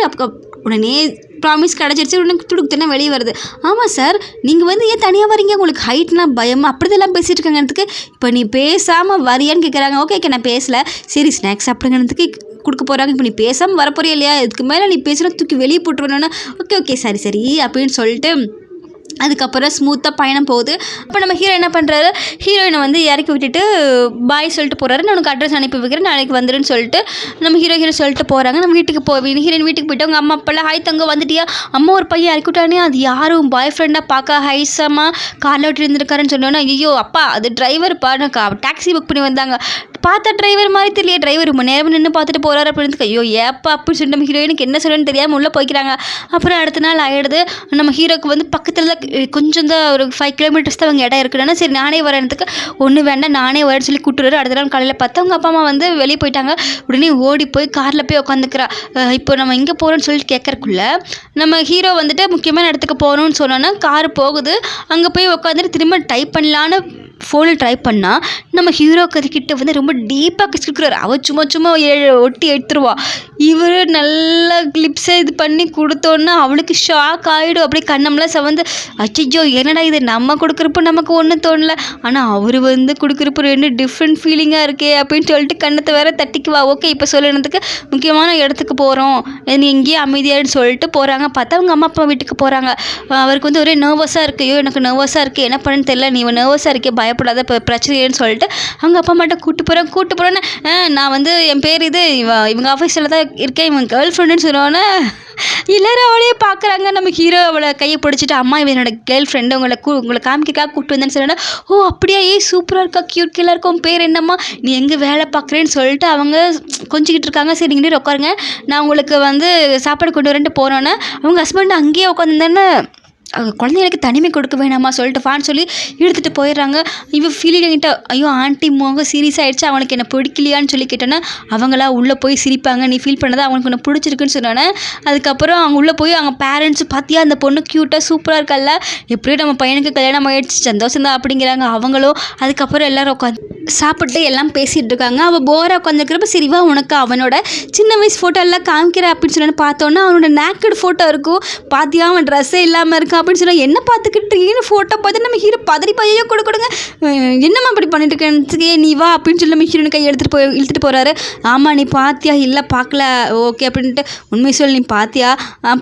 உடனே ப்ராமிஸ் கிடச்சிருச்சு, உடனே துடுக்குத்தானே வெளியே வருது. ஆமாம் சார் நீங்கள் வந்து ஏன் தனியாக வரீங்க, உங்களுக்கு ஹைட்னா பயம் அப்படிதெல்லாம் பேசிகிட்டு இருக்காங்கிறதுக்கு இப்போ நீ பேசாமல் வரியான்னு கேட்குறாங்க. ஓகே நான் பேசலை, சரி ஸ்நாக்ஸ் சாப்பிடுங்கிறதுக்கு கொடுக்க போகிறாங்க, இப்போ நீ பேசாமல் வரப்போறியா இல்லையா, இதுக்கு மேலே நீ பேசுனா தூக்கி வெளியே போட்டுருவேன்னா ஓகே சரி அப்படின்னு சொல்லிட்டு அதுக்கப்புறம் ஸ்மூத்தாக பயணம் போகுது. அப்போ நம்ம ஹீரோ என்ன பண்ணுறாரு, ஹீரோயினை வந்து இறக்கி விட்டுட்டு பாய் சொல்லிட்டு போகிறாரு, நான் உனக்கு அட்ரஸ் அனுப்பி வைக்கிறேன் நாளைக்கு வந்துடுன்னு சொல்லிட்டு நம்ம ஹீரோ சொல்லிட்டு போகிறாங்க. நம்ம வீட்டுக்கு ஹீரோயின் வீட்டுக்கு போய்ட்டு அவங்க அம்மா அப்பெல்லாம் ஹாய் தங்க வந்துட்டியா, அம்மா ஒரு பையன் இறக்கி விட்டானே அது யாரும் பாய் ஃப்ரெண்டாக பார்க்க ஹைஸமாக காரில் விட்டு இருந்திருக்காருன்னு சொன்னோன்னா ஐயோ அப்பா அது டிரைவர்ப்பா, நான் டாக்ஸி புக் பண்ணி வந்தாங்க, பார்த்தா டிரைவர் மாதிரி தெரியல, டிரைவர் ரொம்ப நேரம் நின்று பார்த்துட்டு போகிறாரு அப்படின்னு ஐயோ ஏப்பா அப்படின்னு சொல்லிட்டு நம்ம ஹீரோயினுக்கு என்ன சொல்லுன்னு தெரியாமல் உள்ளே போய்க்கிறாங்க. அப்புறம் அடுத்த நாள் ஆகிடுது. நம்ம ஹீரோக்கு வந்து பக்கத்தில் தான் கொஞ்சம் தான் ஒரு 5 கிலோமீட்டர்ஸ் தான் அவங்க இடம் இருக்குன்னா சரி நானே வரேன்றதுக்கு ஒன்று வேண்டாம் நானே வரேன்னு சொல்லி கூப்பிட்டுரு. அடுத்த நாள் காலையில் பார்த்தா அவங்க அப்பா அம்மா வந்து வெளியே போயிட்டாங்க. உடனே ஓடி போய் காரில் போய் உட்காந்துக்கிறா. இப்போ நம்ம இங்கே போகிறோன்னு சொல்லிட்டு கேட்கறக்குள்ள நம்ம ஹீரோ வந்துட்டு முக்கியமான இடத்துக்கு போகணும்னு சொன்னோன்னா கார் போகுது. அங்கே போய் உட்காந்துட்டு திரும்ப டைப் பண்ணலான்னு ஃபோனில் ட்ரை பண்ணால் நம்ம ஹீரோ கதைக்கிட்ட வந்து ரொம்ப டீப்பாக கிச்சிருக்கிறார். அவள் சும்மா ஒட்டி எடுத்துருவா. இவர் நல்ல கிளிப்ஸை இது பண்ணி கொடுத்தோன்னா அவளுக்கு ஷாக் ஆகிடும். அப்படியே கண்ணம்லாம் செவந்து அச்சோ என்னடா இது நம்ம கொடுக்குறப்போ நமக்கு ஒன்றும் தோணலை, ஆனால் அவர் வந்து கொடுக்குறப்போ 2 டிஃப்ரெண்ட் ஃபீலிங்காக இருக்கே அப்படின்னு சொல்லிட்டு கண்ணத்தை வேற தட்டிக்குவா. ஓகே இப்போ சொல்லுறதுக்கு முக்கியமான இடத்துக்கு போகிறோம், நீ இங்கேயே அமைதியான்னு சொல்லிட்டு போகிறாங்க. பார்த்தா அவங்க அம்மா அப்பா வீட்டுக்கு போகிறாங்க. அவருக்கு வந்து ஒரே நர்வஸாக இருக்குது. ஐயோ எனக்கு நர்வஸாக இருக்குது என்ன பண்ணுன்னு தெரியல, நீ நர்வஸாக இருக்கே பயப்படாத இப்போ பிரச்சனைன்னு சொல்லிட்டு அவங்க அப்பா மட்டும் கூப்பிட்டு போகிறேன்னு நான் வந்து என் பேர் இது இவங்க ஆஃபீஸில் தான் இருக்கேன், இவங்க கேர்ள் ஃப்ரெண்டுன்னு சொன்னோன்னே எல்லோரும் அவளையே பார்க்குறாங்க. நம்ம ஹீரோ அவளை கையை பிடிச்சிட்டு அம்மா இவன் என்னோட கேர்ள் ஃப்ரெண்டு உங்களை காமிக்காக கூப்பிட்டு வந்தேன்னு சொன்னோன்னா ஓ அப்படியா சூப்பராக இருக்கா க்யூட் கீழே இருக்கும் பேர் என்னம்மா நீ எங்கே வேலை பார்க்குறேன்னு சொல்லிட்டு அவங்க கொஞ்சிக்கிட்டு இருக்காங்க. சரி நீங்கள் உட்காருங்க நான் உங்களுக்கு வந்து சாப்பாடு கொண்டு வரேன்ட்டு போனோன்னே அவங்க ஹஸ்பண்ட் அங்கேயே உட்காந்துருந்தேன்னு குழந்தைங்களுக்கு தனிமை கொடுக்க வேணாமா சொல்லிட்டு வான்னு சொல்லி இழுத்துட்டு போயிடுறாங்க. ஃபீலிங் ஆகிட்ட ஐயோ ஆண்டி முகம் சீரியஸ் ஆகிடுச்சு, அவனுக்கு என்ன பிடிக்கலையான்னு சொல்லி கேட்டோன்னா அவங்களா உள்ளே போய் சிரிப்பாங்க. நீ ஃபீல் பண்ணதை அவனுக்கு ஒன்று பிடிச்சிருக்குன்னு சொன்னோன்னே அதுக்கப்புறம் அவங்க உள்ளே போய் அவங்க பேரண்ட்ஸ் பார்த்தியா அந்த பொண்ணு க்யூட்டாக சூப்பராக இருக்கல்ல, எப்படியும் நம்ம பையனுக்கு கல்யாணம் ஆகிடுச்சு சந்தோஷம் தான் அப்படிங்கிறாங்க அவங்களும். அதுக்கப்புறம் எல்லோரும் உட்காந்து சாப்பிட்டு எல்லாம் பேசிகிட்டு இருக்காங்க. அவள் போராக உட்காந்துருக்கிறப்ப சரிவா உனக்கு அவனோட சின்ன வயசு ஃபோட்டோ எல்லாம் காமிக்கிற அப்படின்னு சொல்லி பார்த்தோன்னா அவனோட நேக்கட் ஃபோட்டோ இருக்கும். பார்த்தியா அவன் ட்ரெஸ்ஸே இல்லாமல் இருக்கான் அப்படின்னு சொன்னால் என்ன பார்த்துக்கிட்டு ஃபோட்டோ பார்த்து நம்ம ஹீரோ பதறி பையோ கொடுங்க என்னம்மா அப்படி பண்ணிட்டு இருக்கேன் நீ வா அப்படின்னு சொல்லி நம்ம ஹீரோனு கை இழுத்துட்டு போகிறாரு. ஆமாம் நீ பார்த்தியா, இல்லை பார்க்கல, ஓகே அப்படின்ட்டு உண்மை சொல்லி நீ பார்த்தியா,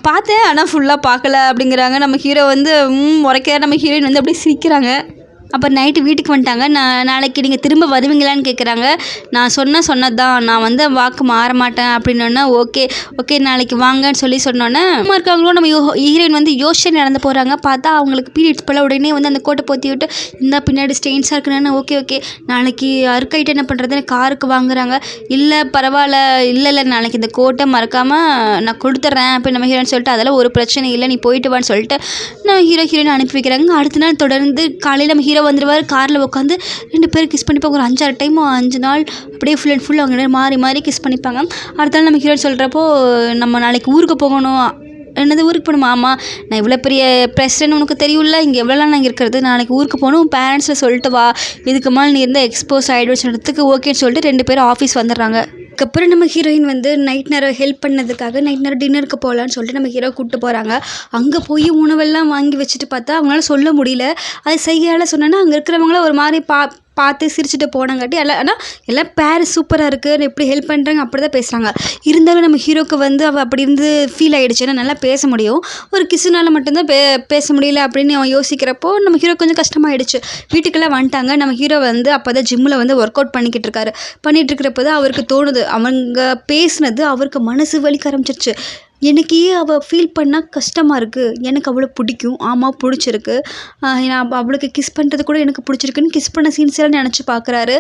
பார்த்தேன் ஆனால் ஃபுல்லாக பார்க்கல அப்படிங்கிறாங்க. நம்ம ஹீரோ வந்து உரைக்கிற நம்ம ஹீரோயின் வந்து அப்படியே சிரிக்கிறாங்க. அப்புறம் நைட்டு வீட்டுக்கு வந்துட்டாங்க. நாளைக்கு நீங்கள் திரும்ப வருவீங்களான்னு கேட்குறாங்க. நான் சொன்னது தான், நான் வந்து வாக்கு மாற மாட்டேன் அப்படின்னோன்னா ஓகே நாளைக்கு வாங்கன்னு சொல்லி சொன்னோன்னே இருக்காங்களோ நம்ம ஹீரோயின் வந்து யோசிச்சு நடந்து போகிறாங்க. பார்த்தா அவங்களுக்கு பீரியட்ஸ் போல் உடனே வந்து அந்த கோட்டை போற்றி விட்டு இந்த பின்னாடி ஸ்டெயின்ஸாக இருக்குன்னு ஓகே நாளைக்கு அறுக்கைட்டு என்ன பண்ணுறதுன்னு காருக்கு வாங்குறாங்க. இல்லை பரவாயில்ல, இல்லை நாளைக்கு இந்த கோட்டை மறக்காமல் நான் கொடுத்துட்றேன் அப்படின்னு நம்ம ஹீரோயின் சொல்லிட்டு அதெல்லாம் ஒரு பிரச்சனை இல்லை நீ போயிட்டு வான்னு சொல்லிட்டு நம்ம ஹீரோயின் அனுப்பி வைக்கிறாங்க. அடுத்த நாள் தொடர்ந்து காலையில் நம்ம ஹீரோ வந்துடுவார். காரில் உட்காந்து 2 பேரும் கிஸ் பண்ணிப்பாங்க. ஒரு 5-6 டைம் 5 நாள் அப்படியே ஃபுல் அண்ட் ஃபுல் அவங்க மாறி கிஸ் பண்ணிப்பாங்க. அடுத்த நாள் நம்ம ஹீரோயின் சொல்கிறப்போ நம்ம நாளைக்கு ஊருக்கு போகணும். என்னது ஊருக்கு போகணுமா? ஆமாம் நான் இவ்வளோ பெரிய பிரசிடென்ட் உனக்கு தெரியும்ல, இங்கே எவ்வளோலாம் நான் இருக்கிறது, நாளைக்கு ஊருக்கு போகணும் பேரண்ட்ஸில் சொல்லிட்டு வா, இதுக்கு மேலே நீ இருந்தால் எக்ஸ்போஸ் ஆகிடுன்னு சொல்கிறதுக்கு ஓகேன்னு சொல்லிட்டு 2 பேரும் ஆஃபீஸ் வந்துடுறாங்க. அதுக்கப்புறம் நம்ம ஹீரோயின் வந்து நைட் நேரம் ஹெல்ப் பண்ணதுக்காக நைட் நேரம் டின்னருக்கு போகலான்னு சொல்லிட்டு நம்ம ஹீரோ கூப்பிட்டு போகிறாங்க. அங்கே போய் உணவெல்லாம் வாங்கி வச்சுட்டு பார்த்தா அவங்களால சொல்ல முடியல. அது செய்யால சொன்னோன்னா அங்கே இருக்கிறவங்கள ஒரு மாதிரி பார்த்து சிரிச்சுட்டு போனாங்காட்டி ஆனால் எல்லாம் பேர் சூப்பராக இருக்குது, எப்படி ஹெல்ப் பண்ணுறாங்க அப்படி தான் பேசுகிறாங்க. இருந்தாலும் நம்ம ஹீரோக்கு வந்து அவள் அப்படி இருந்து ஃபீல் ஆகிடுச்சு. ஏன்னா நல்லா பேச முடியும், ஒரு கிஸ்ஸுனால மட்டும்தான் பேச முடியல அப்படின்னு அவன் யோசிக்கிறப்போ நம்ம ஹீரோ கொஞ்சம் கஷ்டமாயிடுச்சு. வீட்டுக்கெல்லாம் வந்துட்டாங்க. நம்ம ஹீரோ வந்து அப்போ தான் ஜிம்மில் வந்து ஒர்க் அவுட் பண்ணிக்கிட்டு இருக்கிறப்ப தான் அவருக்கு தோணுது, அவங்க பேசுனது அவருக்கு மனசு வலிக்க ஆரம்பிச்சிருச்சு. எனக்கு அவள் ஃபீல் பண்ணால் கஷ்டமாக இருக்குது, எனக்கு அவளை பிடிக்கும், ஆமாம் பிடிச்சிருக்கு, நான் அவளுக்கு கிஸ் பண்ணுறது கூட எனக்கு பிடிச்சிருக்குன்னு கிஸ் பண்ண சீன்ஸ் எல்லாம் நினச்சி பார்க்குறாரு.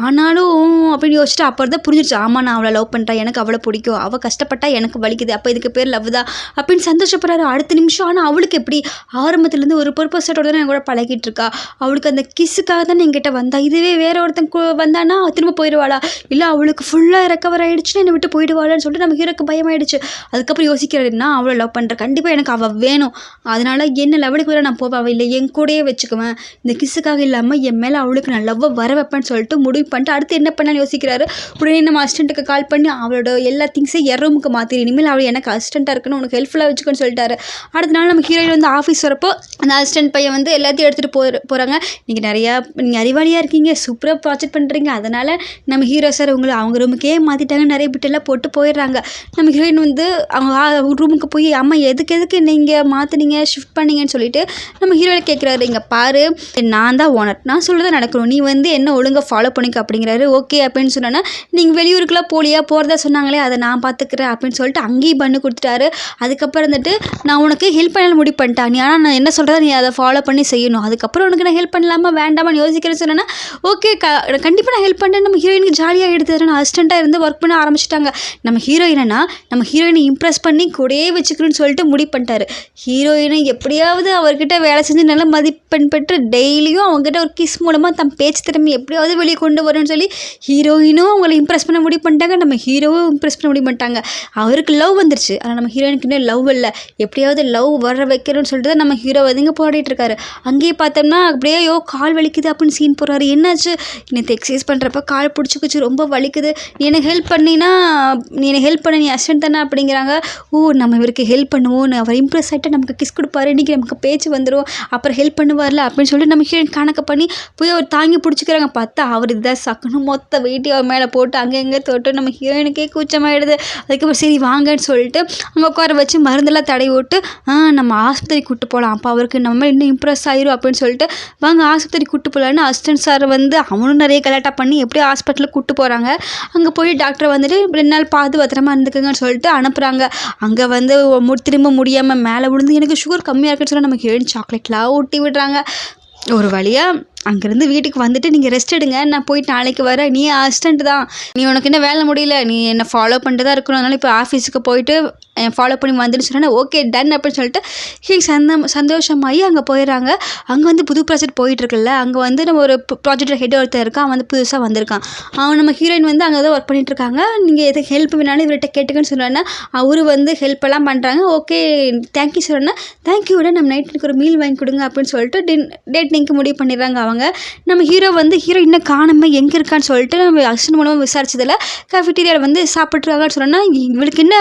ஆனாலும் அப்படின்னு யோசிச்சுட்டு அப்புறம் தான் புரிஞ்சிருச்சு, ஆமாம் நான் அவளை லவ் பண்ணுறேன், எனக்கு அவளை பிடிக்கும், அவள் கஷ்டப்பட்டா எனக்கு வலிக்குது, அப்போ இதுக்கு பேர் லவ் தான் அப்படின்னு சந்தோஷப்படுறாரு. அடுத்த நிமிஷம் ஆனால் அவளுக்கு எப்படி ஆரம்பத்துலேருந்து ஒரு பர்பஸோட தான் என் கூட பழகிட்டு இருக்கா, அவளுக்கு அந்த கிஸ்ஸுக்காக தான் என்கிட்ட வந்தா, இதுவே வேற ஒருத்தன் வந்தானா திரும்ப போயிடுவாளா, இல்லை அவளுக்கு ஃபுல்லாக ரெக்கவர் ஆகிடுச்சுன்னா என்னை விட்டு போயிடுவாளான்னு சொல்லிட்டு நம்ம ஹீரோக்கு பயமாயிடுச்சு. அதுக்கப்புறம் யோசிக்கிறதுனா அவளை லவ் பண்ணுறேன், கண்டிப்பாக எனக்கு அவள் வேணும், அதனால் என்ன லெவலுக்கு வேற நான் போவேன், அவள் இல்லை என் கூடயே வச்சுக்குவேன், இந்த கிஸ்ஸுக்காக இல்லாமல் என் மேலே அவளுக்கு நான் லவ்வை வர வைப்பேன்னு சொல்லிட்டு முடிவு பண்ணிட்டு அடுத்து என்ன பண்ணான்னு யோசிக்கிறாரு. உடனே நம்ம அசிஸ்டண்ட்டுக்கு கால் பண்ணி அவளோட எல்லா திங்ஸையும் ரூமுக்கு மாற்றிடு, இனிமேல் அவள் எனக்கு அசிஸ்டண்ட்டாக இருக்குன்னு உனக்கு ஹெல்ப்ஃபுல்லாக வச்சுக்கோன்னு சொல்லிட்டாரு. அடுத்த நாள் நம்ம ஹீரோயின் வந்து ஆஃபீஸ் வரப்போ அந்த அசிஸ்டன்ட் பையன் வந்து எல்லாத்தையும் எடுத்துகிட்டு போகிறாங்க. நீங்கள் அறிவாளியாக இருக்கீங்க, சூப்பராக ப்ராஜெக்ட் பண்ணுறீங்க, அதனால் நம்ம ஹீரோ சார் அவங்க ரூமுக்கே மாற்றிட்டாங்க, நிறைய பிட்டெல்லாம் போட்டு போயிடுறாங்க. நம்ம ஹீரோயின் வந்து அவங்க ரூமுக்கு போய் அம்மா எதுக்கு நீங்கள் மாற்றினீங்க ஷிஃப்ட் பண்ணீங்கன்னு சொல்லிட்டு நம்ம ஹீரோவில் கேட்குறாரு. இங்கே பாரு நான் தான் ஓனர், நான் சொல்கிறத நடக்கணும், நீ வந்து என்ன ஒழுங்காக ஃபாலோ பண்ணிக்க அப்படிங்கிறாரு. ஓகே அப்படின்னு சொன்னோன்னா நீங்கள் வெளியூருக்குலாம் போகிறதா சொன்னாங்களே அதை நான் பார்த்துக்கிறேன் அப்படின்னு சொல்லிட்டு அங்கேயும் பண்ணி கொடுத்துட்டாரு. அதுக்கப்புறம் வந்துட்டு நான் உனக்கு ஹெல்ப் பண்ணாலும் முடிவு பண்ணிட்டேன், நீ ஆனால் நான் என்ன சொல்கிறத நீ அதை ஃபாலோ பண்ணி செய்யணும், அதுக்கப்புறம் உனக்கு நான் ஹெல்ப் பண்ணலாமா வேண்டாமான்னு யோசிக்கிறேன்னு சொன்னேன்னா ஓகே கண்டிப்பாக நான் ஹெல்ப் பண்ணேன். நம்ம ஹீரோயினுக்கு ஜாலியாக எடுத்துக்கிறேன், அசிஸ்டண்ட்டாக இருந்து ஒர்க் பண்ண ஆரம்பிச்சிட்டாங்க. நம்ம ஹீரோயினை இம்ப்ரெஸ் பண்ணி கூடயே வச்சுக்கணும்னு சொல்லிட்டு முடிவு பண்ணிட்டாரு. ஹீரோயினை எப்படியாவது அவர்கிட்ட வேலை செஞ்சு நல்ல மதிப்பெண் பெற்று டெய்லியும் அவங்ககிட்ட ஒரு கிஸ் மூலமாக தம் பேச்சு திறமை எப்படியாவது வெளியே கொண்டு வரணும்னு சொல்லி ஹீரோயினும் அவங்களை இம்ப்ரெஸ் பண்ண முடிவு பண்ணிட்டாங்க, நம்ம ஹீரோவும் இம்ப்ரெஸ் பண்ண முடிவு பண்ணிட்டாங்க. அவருக்கு லவ் வந்துருச்சு, ஆனால் நம்ம ஹீரோயினுக்கு இன்னும் லவ் இல்லை, எப்படியாவது லவ் வர வைக்கணும்னு சொல்லிட்டு தான் நம்ம ஹீரோ வந்து போராடிட்டு இருக்காரு. அங்கேயே பார்த்தோம்னா அப்படியே கால் வலிக்குது அப்படின்னு சீன் போடுறாரு. என்னாச்சு, நேற்று எக்ஸசைஸ் பண்ணுறப்ப கால் பிடிச்சிக்கிச்சு, ரொம்ப வலிக்குது, நீ எனக்கு ஹெல்ப் பண்ணினா நீ அசிஸ்டன்ட் தானே அப்படிங்கிறாங்க. நம்ம இவருக்கு ஹெல்ப் பண்ணுவோம், அவர் இம்ப்ரெஸ் ஆகிட்டு நமக்கு கிஸ் கொடுப்பாரு, இன்றைக்கி நமக்கு பேச்சு வந்துடும், அப்புறம் ஹெல்ப் பண்ணுவார்ல அப்படின்னு சொல்லிட்டு நம்ம ஹீரோயின் கணக்கு பண்ணி போய் அவர் தாங்கி பிடிச்சிக்கிறாங்க. பார்த்தா அவர் இதான் சக்கணும் மொத்த வெயிட்டி அவர் மேலே போட்டு அங்கே தொட்டு நம்ம ஹீரோயினுக்கே கூச்சமாயிடுது. அதுக்கப்புறம் சரி வாங்கன்னு சொல்லிட்டு அங்கே உட்கார வச்சு மருந்தெல்லாம் தடவி விட்டு நம்ம ஆஸ்பத்திரி கூப்பிட்டு போகலாம், அப்போ அவருக்கு நம்ம இன்னும் இம்ப்ரெஸ் ஆயிரும் அப்படின்னு சொல்லிட்டு வாங்க ஆஸ்பத்திரி கூப்பிட்டு போகலான்னு அசிஸ்டன்ட் சார் வந்து அவனும் நிறைய கலாட்டா பண்ணி எப்படியும் ஹாஸ்பிட்டலுக்கு கூப்பிட்டு போகிறாங்க. அங்கே போய் டாக்டர் வந்துட்டு 2 நாள் பார்த்து பத்திரமா இருந்துக்குங்கன்னு சொல்லிட்டு அனுப்புகிறாங்க. அங்கே வந்து திரும்ப முடியாமல் மேலே விழுந்து எனக்கு சுகர் கம்மியாக இருக்குன்னு சொல்லி நமக்கு ஹீரோயின் சாக்லேட்லாம் ஊட்டி விடுறாங்க. ஒரு வழியாக அங்கேருந்து வீட்டுக்கு வந்துட்டு நீங்கள் ரெஸ்ட் எடுங்க, நான் போயிட்டு நாளைக்கு வரேன், நீ அசிஸ்டண்ட் தான், நீ உனக்கு என்ன வேலை முடியல, நீ என்ன ஃபாலோ பண்ணிட்டு தான் இருக்கணும், அதனால் இப்போ ஆஃபீஸுக்கு போயிட்டு ஃபாலோ பண்ணி வந்துட்டு சொன்னேன். ஓகே டன் அப்படின்னு சொல்லிட்டு சந்தோஷமாகி அங்கே போயிடறாங்க. அங்கே வந்து புது ப்ராஜெக்ட் போயிட்டுருக்குல்ல, அங்கே வந்து நம்ம ஒரு ப்ராஜெக்ட் ஹெட் ஒருத்தர் இருக்கான், அவன் வந்து புதுசாக வந்திருக்கான். அவன் நம்ம ஹீரோயின் வந்து அங்கே தான் ஒர்க் பண்ணிகிட்ருக்காங்க. நீங்கள் எது ஹெல்ப் வேணாலும் இவர்கிட்ட கேட்டுக்கன்னு சொன்னேன்னா அவரு வந்து ஹெல்ப்பெல்லாம் பண்ணுறாங்க. ஓகே தேங்க்யூ சொன்னேன்னா தேங்க்யூட நம்ம நைட்டுக்கு ஒரு மீல் வாங்கி கொடுங்க அப்படின்னு சொல்லிட்டு டேட் நீங்கள் முடிவு பண்ணிடுறாங்க. அவங்க நம்ம ஹீரோ வந்து ஹீரோ இன்னும் காணாமல் எங்கே இருக்கான்னு சொல்லிட்டு நம்ம அசிஸ்டன்ட் மூலமாக விசாரிச்சதில் கேஃபிட்டீரியாவில் வந்து சாப்பிட்ருக்காங்கன்னு சொன்னோன்னா இவளுக்கு என்ன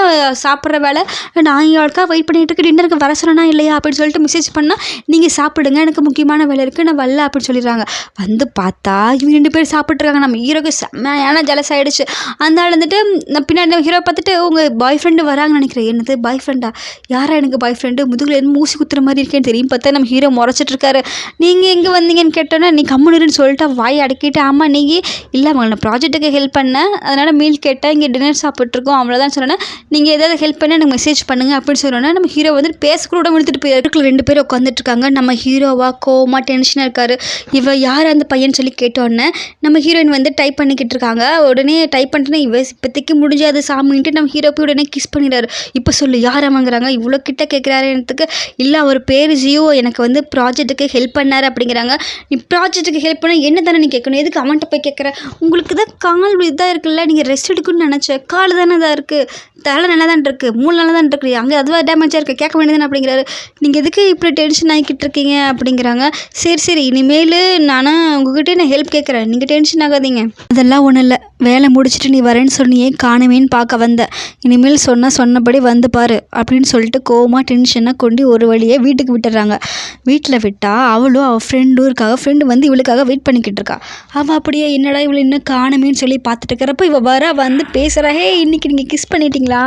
சாப்பிட்ற வேலை, நான் இவளுக்காக வெயிட் பண்ணிட்டு இருக்க, டின்னருக்கு வர சொன்னா இல்லையா அப்படின்னு சொல்லிட்டு மெசேஜ் பண்ணால் நீங்கள் சாப்பிடுங்க, எனக்கு முக்கியமான வேலை இருக்குது, நான் வரல அப்படின்னு சொல்லிடுறாங்க. வந்து பார்த்தா இவங்க 2 பேர் சாப்பிட்ருக்காங்க. நம்ம ஹீரோக்கு செம்மையான ஜலஸ் ஆகிடுச்சு. அந்த ஆள் வந்துட்டு நான் பின்னாடி நம்ம ஹீரோ பார்த்துட்டு உங்கள் பாய் ஃப்ரெண்டு வராங்கன்னு நினைக்கிறேன். என்னது பாய் ஃப்ரெண்டா, யாரா எனக்கு பாய் ஃப்ரெண்டு, முதுகில் என்ன ஊசி குத்துற மாதிரி இருக்கேன்னு தெரியும். பார்த்தா நம்ம ஹீரோ முறைச்சிட்டு இருக்காரு. நீங்கள் எங்கே வந்தீங்கன்னு கேட்டோன்னா நீ கம்முனுன்னு சொல்லிட்டு வாய் அடக்கிட்டு, ஆமாம் நீங்கள் இல்லை அவங்க நான் ப்ராஜெக்ட்டுக்கு ஹெல்ப் பண்ணேன், அதனால் மீல் கேட்டேன், இங்கே டின்னர் சாப்பிட்ருக்கோம் அவ்வளோதான் சொன்னேன், நீங்கள் ஏதாவது ஹெல்ப் பண்ண எனக்கு மெசேஜ் பண்ணுங்கள் அப்படின்னு சொன்னோன்னா நம்ம ஹீரோ வந்து பேசக்கூட எடுத்துகிட்டு போய் 2 பேர் உட்காந்துட்டு இருக்காங்க. நம்ம ஹீரோவா கோவமாக டென்ஷனாக இருக்காரு. இவ யார் அந்த பையன் சொல்லி கேட்டோன்னே நம்ம ஹீரோயின் வந்து டைப் பண்ணிக்கிட்டு இருக்காங்க. உடனே டைப் பண்ணிட்டு இவ இப்போதைக்கு முடிஞ்சாது சாமின்ட்டு நம்ம ஹீரோ போய் உடனே கிஸ் பண்ணிடுறாரு. இப்போ சொல்லு யார் வாங்குறாங்க, இவ்வளோ கிட்ட கேட்குறாருன்றதுக்கு இல்லை அவர் பேர் ஜியோ, எனக்கு வந்து ப்ராஜெக்ட்டுக்கு ஹெல்ப் பண்ணார் அப்படிங்கிறாங்க. நீ ப்ராஜெக்ட்டுக்கு ஹெல்ப் பண்ண என்ன தானே நீ கேட்கணும், எதுக்கு அவன்கிட்ட போய் கேட்குற, உங்களுக்கு தான் கால் இதாக இருக்குல்ல, நீங்கள் ரெஸ்ட் எடுக்கணும்னு நினச்சேன், கால் தானே இதாக இருக்குது, தலை நல்லா தான் இருக்குது, மூளை நல்லா தான் இருக்குது, அங்கே அதுவாக டேமேஜாக இருக்குது, கேட்க வேண்டியதானே அப்படிங்கிறாரு. நீங்கள் எதுக்கு இப்படி டென்ஷன் ஆகிக்கிட்டு இருக்கீங்க அப்படிங்கிறாங்க. சரி இனிமேல் நானும் உங்ககிட்ட நான் ஹெல்ப் கேட்குறேன், நீங்கள் டென்ஷன் ஆகாதீங்க, அதெல்லாம் ஒன்றும் இல்லை, வேலை முடிச்சுட்டு நீ வரேன்னு சொன்னியே காணவேன்னு பார்க்க வந்தேன், இனிமேல் சொன்னபடி வந்து பாரு அப்படின்னு சொல்லிட்டு கோவமாக டென்ஷனாக கொண்டு ஒரு வழியே வீட்டுக்கு விட்டுறாங்க. வீட்டில் விட்டால் அவளும் அவள் ஃப்ரெண்டும் இருக்காங்க. ஃப்ரெண்டு வந்து இவளுக்காக வெயிட் பண்ணிக்கிட்டு இருக்கா. அவள் அப்படியே என்னடா இவளை இன்னும் காணமேன்னு சொல்லி பார்த்துட்டு இருக்கிறப்ப இவள் வந்து பேசுகிறா. ஹே இன்னைக்கு நீங்கள் கிஸ் பண்ணிட்டீங்களா,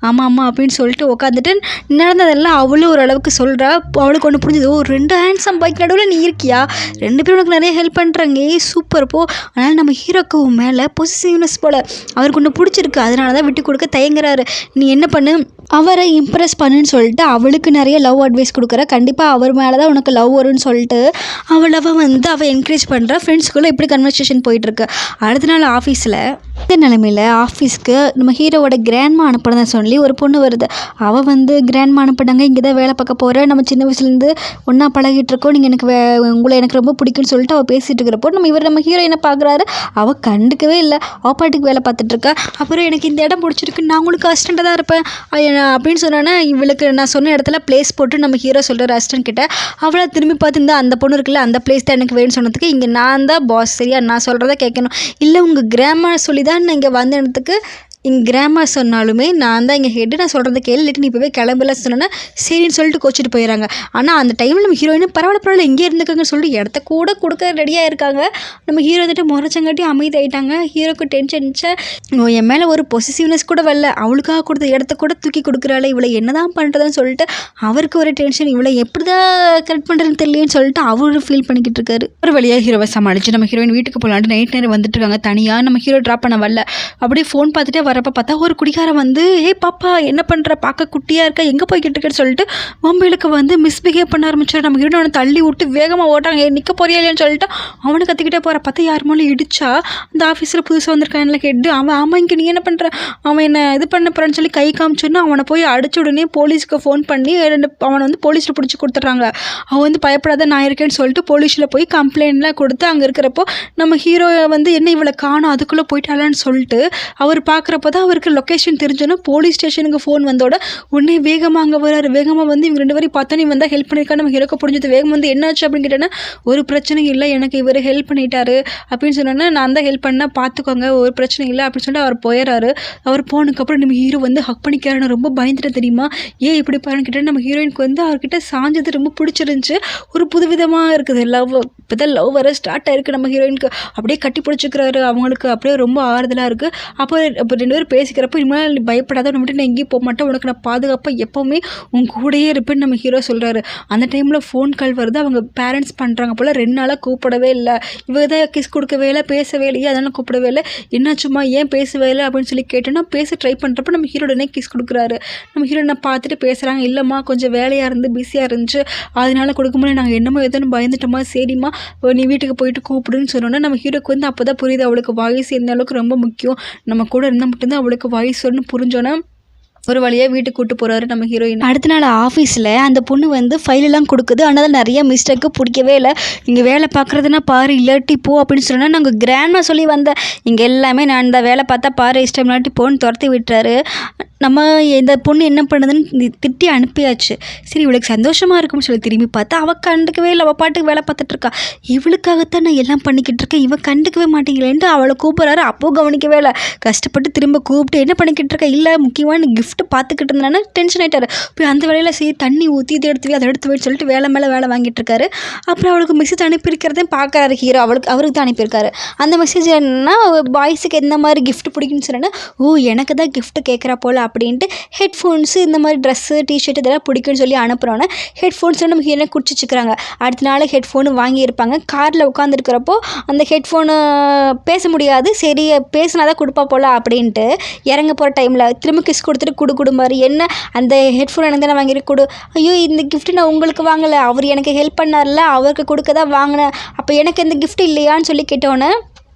ஆமாம் அப்படின்னு சொல்லிட்டு உட்காந்துட்டு நடந்ததெல்லாம் அவளும் ஓரளவுக்கு சொல்கிறா. அவளுக்கு ஒன்று புரிஞ்சுது, ஓ 2 ஹேண்ட்ஸம் பைக் நடுவில் நீ இருக்கியா, 2 பேரும் உனக்கு நிறைய ஹெல்ப் பண்ணுறாங்க, சூப்பர் போ. அதனால் நம்ம ஹீரோக்கு மேலே பொசிசிவ்னஸ் போல் அவருக்கு ஒன்று பிடிச்சிருக்கு, அதனால தான் விட்டு கொடுக்க தயங்குறாரு. நீ என்ன பண்ணு, அவரை இம்ப்ரெஸ் பண்ணுன்னு சொல்லிட்டு அவளுக்கு நிறைய லவ் அட்வைஸ் கொடுக்குற, கண்டிப்பாக அவர் மேலே தான் உனக்கு லவ் வரும்னு சொல்லிட்டு அவள் என்கரேஜ் பண்ணுறா. ஃப்ரெண்ட்ஸ்குள்ளே இப்படி கன்வர்சேஷன் போயிட்டுருக்கு. அடுத்த நாள் ஆஃபீஸில் இந்த நிலைமையில் ஆஃபீஸ்க்கு நம்ம ஹீரோவோட கிராண்ட்மா அனுப்புறதா சொல்லி ஒரு பொண்ணு வருது. அவள் வந்து கிராண்ட்மா அனுப்பினாங்க, இங்கே தான் வேலை பார்க்க போகிறேன், நம்ம சின்ன வயசுலேருந்து ஒன்றா பழகிட்டு இருக்கோம், நீங்கள் உங்களை எனக்கு ரொம்ப பிடிக்குன்னு சொல்லிட்டு அவள் பேசிகிட்டு இருக்கிறப்போ நம்ம ஹீரோ என்ன பார்க்குறாரு, அவள் கண்டுக்கவே இல்லை, அவள் பாட்டுக்கு வேலை பார்த்துட்ருக்கா. அப்புறம் எனக்கு இந்த இடம் பிடிச்சிருக்கு, நான் உங்களுக்கு அசிஸ்டண்ட்டாக தான் இருப்பேன் அப்படின்னு சொன்னோன்னா இவளுக்கு நான் சொன்ன இடத்துல பிளேஸ் போட்டு நம்ம ஹீரோ சொல்கிற அசிஸ்டன்ட் கிட்ட. அவளை திரும்பி பார்த்து அந்த பொண்ணு இருக்குல்ல அந்த பிளேஸ் தான் எனக்கு வேணும்னு சொன்னதுக்கு, இங்கே நான் தான் பாஸ் சரியா, நான் சொல்கிறத கேட்கணும், இல்லை உங்கள் கிராமர் சொல்லி தான் நான் இங்கே வந்த இடத்துக்கு இங்கே கிராமர் சொன்னாலுமே நான் தான் இங்கே ஹெட்டு, நான் சொல்கிறத கேள்வி நீ இப்போவே கிளம்பல சொன்னோன்னா சரின்னு சொல்லிட்டு கோச்சிட்டு போயிடறாங்க. ஆனால் அந்த டைமில் நம்ம ஹீரோயின் பரவாயில்ல இங்கே இருந்துக்காங்கன்னு சொல்லிட்டு இடத்த கூட கொடுக்க ரெடியாக இருக்காங்க. நம்ம ஹீரோ வந்துட்டு முறைச்சங்காட்டி அமைதியாயிட்டாங்க. ஹீரோக்கு டென்ஷன் என் மேலே ஒரு பொசிசிவ்னஸ் கூட வரல, அவளுக்காக கொடுத்த இடத்த கூட தூக்கி கொடுக்குறாள், இவளை என்ன தான் பண்ணுறதுன்னு சொல்லிட்டு அவருக்கு ஒரு டென்ஷன், இவளை எப்படி தான் கரெக்ட் பண்ணுறதுன்னு தெரியலன்னு சொல்லிட்டு அவரு ஃபீல் பண்ணிக்கிட்டு இருக்காரு. ஒரு வழியாக ஹீரோவை சமாளிச்சு நம்ம ஹீரோயின் வீட்டுக்கு போகலான்ட்டு நைட் நேரம் வந்துட்டு இருக்காங்க. தனியாக நம்ம ஹீரோ ட்ராப் பண்ண வரல. அப்படியே ஃபோன் பார்த்துட்டே வரப்போ பார்த்தா ஒரு குடிகாரம் வந்து, ஏ பாப்பா என்ன பண்ணுற, பார்க்க குட்டியாக இருக்கா, எங்கே போய்கிட்டு இருக்கேன்னு சொல்லிட்டு மொபைலுக்கு வந்து மிஸ்பிஹேவ் பண்ண ஆரம்பிச்சார். நம்ம ஹீரோனை அவனை தள்ளி விட்டு வேகமாக ஓட்டாங்க. நிற்க போறியா இல்லையான்னு சொல்லிட்டு அவனை கற்றுக்கிட்டே போகிற பார்த்தா யார் மேலே இடிச்சா அந்த ஆஃபீஸில் புதுசாக வந்திருக்கான்ல கேட்டு அவன் ஆமாம் இங்கே நீ என்ன பண்ணுற, அவன் என்ன இது பண்ண போகிறான்னு சொல்லி கை காமிச்சோன்னா அவனை போய் அடிச்ச உடனே போலீஸ்க்கு ஃபோன் பண்ணி அவனை வந்து போலீஸில் பிடிச்சி கொடுத்துட்றாங்க. அவன் வந்து பயப்படாத நான் இருக்கேன்னு சொல்லிட்டு போலீஸில் போய் கம்ப்ளைண்ட்லாம் கொடுத்து அங்கே இருக்கிறப்போ நம்ம ஹீரோ வந்து என்ன இவளை காணும் அதுக்குள்ளே போயிட்டாலான்னு சொல்லிட்டு அவர் பார்க்குறப்போ தான் அவருக்கு லொக்கேஷன் தெரிஞ்சோன்னா போலீஸ் ஸ்டேஷனுக்கு ஃபோன் வந்தோட உடனே வேகமாக அங்கே வராரு. வேகமாக வந்து இவங்க 2 பேரும் பார்த்தா நீ வந்தால் ஹெல்ப் பண்ணியிருக்கா, நம்ம ஹீரோக்கு புரிஞ்சது. வேகம் வந்து என்னாச்சு அப்படின்னு கேட்டேன்னா ஒரு பிரச்சனையும் இல்லை, எனக்கு இவர் ஹெல்ப் பண்ணிட்டாரு அப்படின்னு சொன்னோன்னா நான் தான் ஹெல்ப் பண்ணால் பார்த்துக்கோங்க, ஒரு பிரச்சனை இல்லை அப்படின்னு சொல்லிட்டு அவர் போயிடறாரு. அவர் போனதுக்கப்புறம் நம்ம ஹீரோ வந்து ஹக் பண்ணிக்கிறாரு. நான் ரொம்ப பயந்துட்டு தெரியுமா, ஏன் இப்படி பாருன்னு கேட்டால் நம்ம ஹீரோயினுக்கு வந்து அவர்கிட்ட சாஞ்சது ரொம்ப பிடிச்சிருந்துச்சு, ஒரு புதுவிதமாக இருக்குது, லவ் இப்போ தான் லவ் வர ஸ்டார்ட் ஆயிருக்கு. நம்ம ஹீரோயினுக்கு அப்படியே கட்டி பிடிச்சிக்கிறாரு, அவங்களுக்கு அப்படியே ரொம்ப ஆறுதலாக இருக்குது. அப்போ 2 பேரும் பேசிக்கிறப்போ இனிமேல் நீ பயப்படாத, மட்டும் நான் எங்கேயும் போக மாட்டேன், உனக்கு நான் பாதுகாப்பாக எப்போவுமே உன் கூடயே இருப்பேன்னு நம்ம ஹீரோ சொல்கிறாரு. அந்த டைமில் ஃபோன் கால் வருது, அவங்க பேரண்ட்ஸ் பண்ணுறாங்க போல், 2 நாளாக கூப்பிடவே இல்லை, இவ தான் கிஸ் கொடுக்கவே இல்லை, பேசவே இல்லையே, அதெல்லாம் கூப்பிடவே இல்லை, என்னாச்சுமா ஏன் பேசவே இல்லை அப்படின்னு சொல்லி கேட்டோன்னா பேச ட்ரை பண்ணுறப்ப நம்ம ஹீரோடனே கிஸ் கொடுக்குறாரு. நம்ம ஹீரோனை பார்த்துட்டு பேசுகிறாங்க, இல்லைம்மா கொஞ்சம் வேலையாக இருந்து பிஸியாக இருந்துச்சு, அதனால கொடுக்க முடியல, நாங்கள் என்னமோ எதுன்னு பயந்துட்டோமா, சரிம்மா நீ வீட்டுக்கு போயிட்டு கூப்பிடுன்னு சொன்னோன்னா நம்ம ஹீரோக்கு வந்து அப்போ தான் புரியுது அவளுக்கு வாய்ஸ் எந்த அளவுக்கு ரொம்ப முக்கியம், நம்ம கூட இருந்தால் மட்டும்தான் அவளுக்கு வாய்ஸ் வரும்னு புரிஞ்சோன்னா ஒரு வழியாக வீட்டுக்கு கூட்டு போகிறாரு நம்ம ஹீரோயின். அடுத்த நாள் ஆஃபீஸில் அந்த பொண்ணு வந்து ஃபைலெல்லாம் கொடுக்குது. ஆனால் தான் நிறைய மிஸ்டேக்கு பிடிக்கவே இல்லை. இங்கே வேலை பார்க்குறதுனா பாரு, இல்லாட்டி போ அப்படின்னு சொன்னால் நாங்கள் கிராண்டாக சொல்லி வந்தேன், இங்கே எல்லாமே நான் இந்த வேலை பார்த்தா பாரு, இஷ்டம் இல்லாட்டி போன்னு துரத்தி விட்டுறாரு. நம்ம இந்த பொண்ணு என்ன பண்ணுதுன்னு திட்டி அனுப்பியாச்சு. சரி இவளுக்கு சந்தோஷமாக இருக்கும்னு சொல்லி திரும்பி பார்த்தா அவள் கண்டுக்கவே இல்லை. அவள் பாட்டுக்கு வேலை பார்த்துட்ருக்கா. இவளுக்காகத்தான் நான் எல்லாம் பண்ணிக்கிட்டு இருக்கேன், இவன் கண்டுக்கவே மாட்டேங்கிறேன்ட்டு அவளை கூப்பிட்றாரு. அப்போது கவனிக்கவே இல்லை. கஷ்டப்பட்டு திரும்ப கூப்பிட்டு என்ன பண்ணிக்கிட்டு இருக்கா, இல்லை முக்கியமான கிஃப்ட்டு பார்த்துக்கிட்டு இருந்தானே டென்ஷன் ஆகிட்டாரு. போய் அந்த வேலையில் சரி தண்ணி ஊற்றி இதை எடுத்து அதை எடுத்து போய் சொல்லிட்டு வேலை மேலே வேலை வாங்கிட்டு இருக்காரு. அப்புறம் அவளுக்கு மெசேஜ் அனுப்பியிருக்கிறதையும் பார்க்குறாரு ஹீரோ. அவருக்கு தான் அனுப்பியிருக்காரு. அந்த மெசேஜ் என்னன்னா, பாய்ஸுக்கு எந்த மாதிரி கிஃப்ட் பிடிக்குன்னு சொன்னேன்னா, ஓ எனக்கு தான் கிஃப்ட்டு கேட்குறா போல் அப்படின்ட்டு ஹெட்ஃபோன்ஸு இந்த மாதிரி ட்ரெஸ்ஸு டிஷர்ட் இதெல்லாம் பிடிக்குன்னு சொல்லி அனுப்புகிறோன்னே ஹெட்ஃபோன்ஸ் நம்ம ஹீரோனை குடிச்சு வச்சுக்கிறாங்க. அடுத்த நாள் ஹெட்ஃபோனு வாங்கியிருப்பாங்க. காரில் உட்காந்துருக்கிறப்போ அந்த ஹெட்ஃபோனு பேச முடியாது, சரி பேசினா தான் கொடுப்பா போல் அப்படின்ட்டு இறங்க போகிற டைமில் திரும்ப கிஸ் கொடுத்துட்டு குடு மாதிரி என்ன அந்த ஹெட்ஃபோன் எனக்கு தானே வாங்கிட்டு கொடு. ஐயோ இந்த கிஃப்ட்டு நான் உங்களுக்கு வாங்கலை, அவர் எனக்கு ஹெல்ப் பண்ணார்ல, அவருக்கு கொடுக்க தான் வாங்கினேன், அப்போ எனக்கு எந்த கிஃப்ட் இல்லையான்னு சொல்லி கேட்டோன்னே,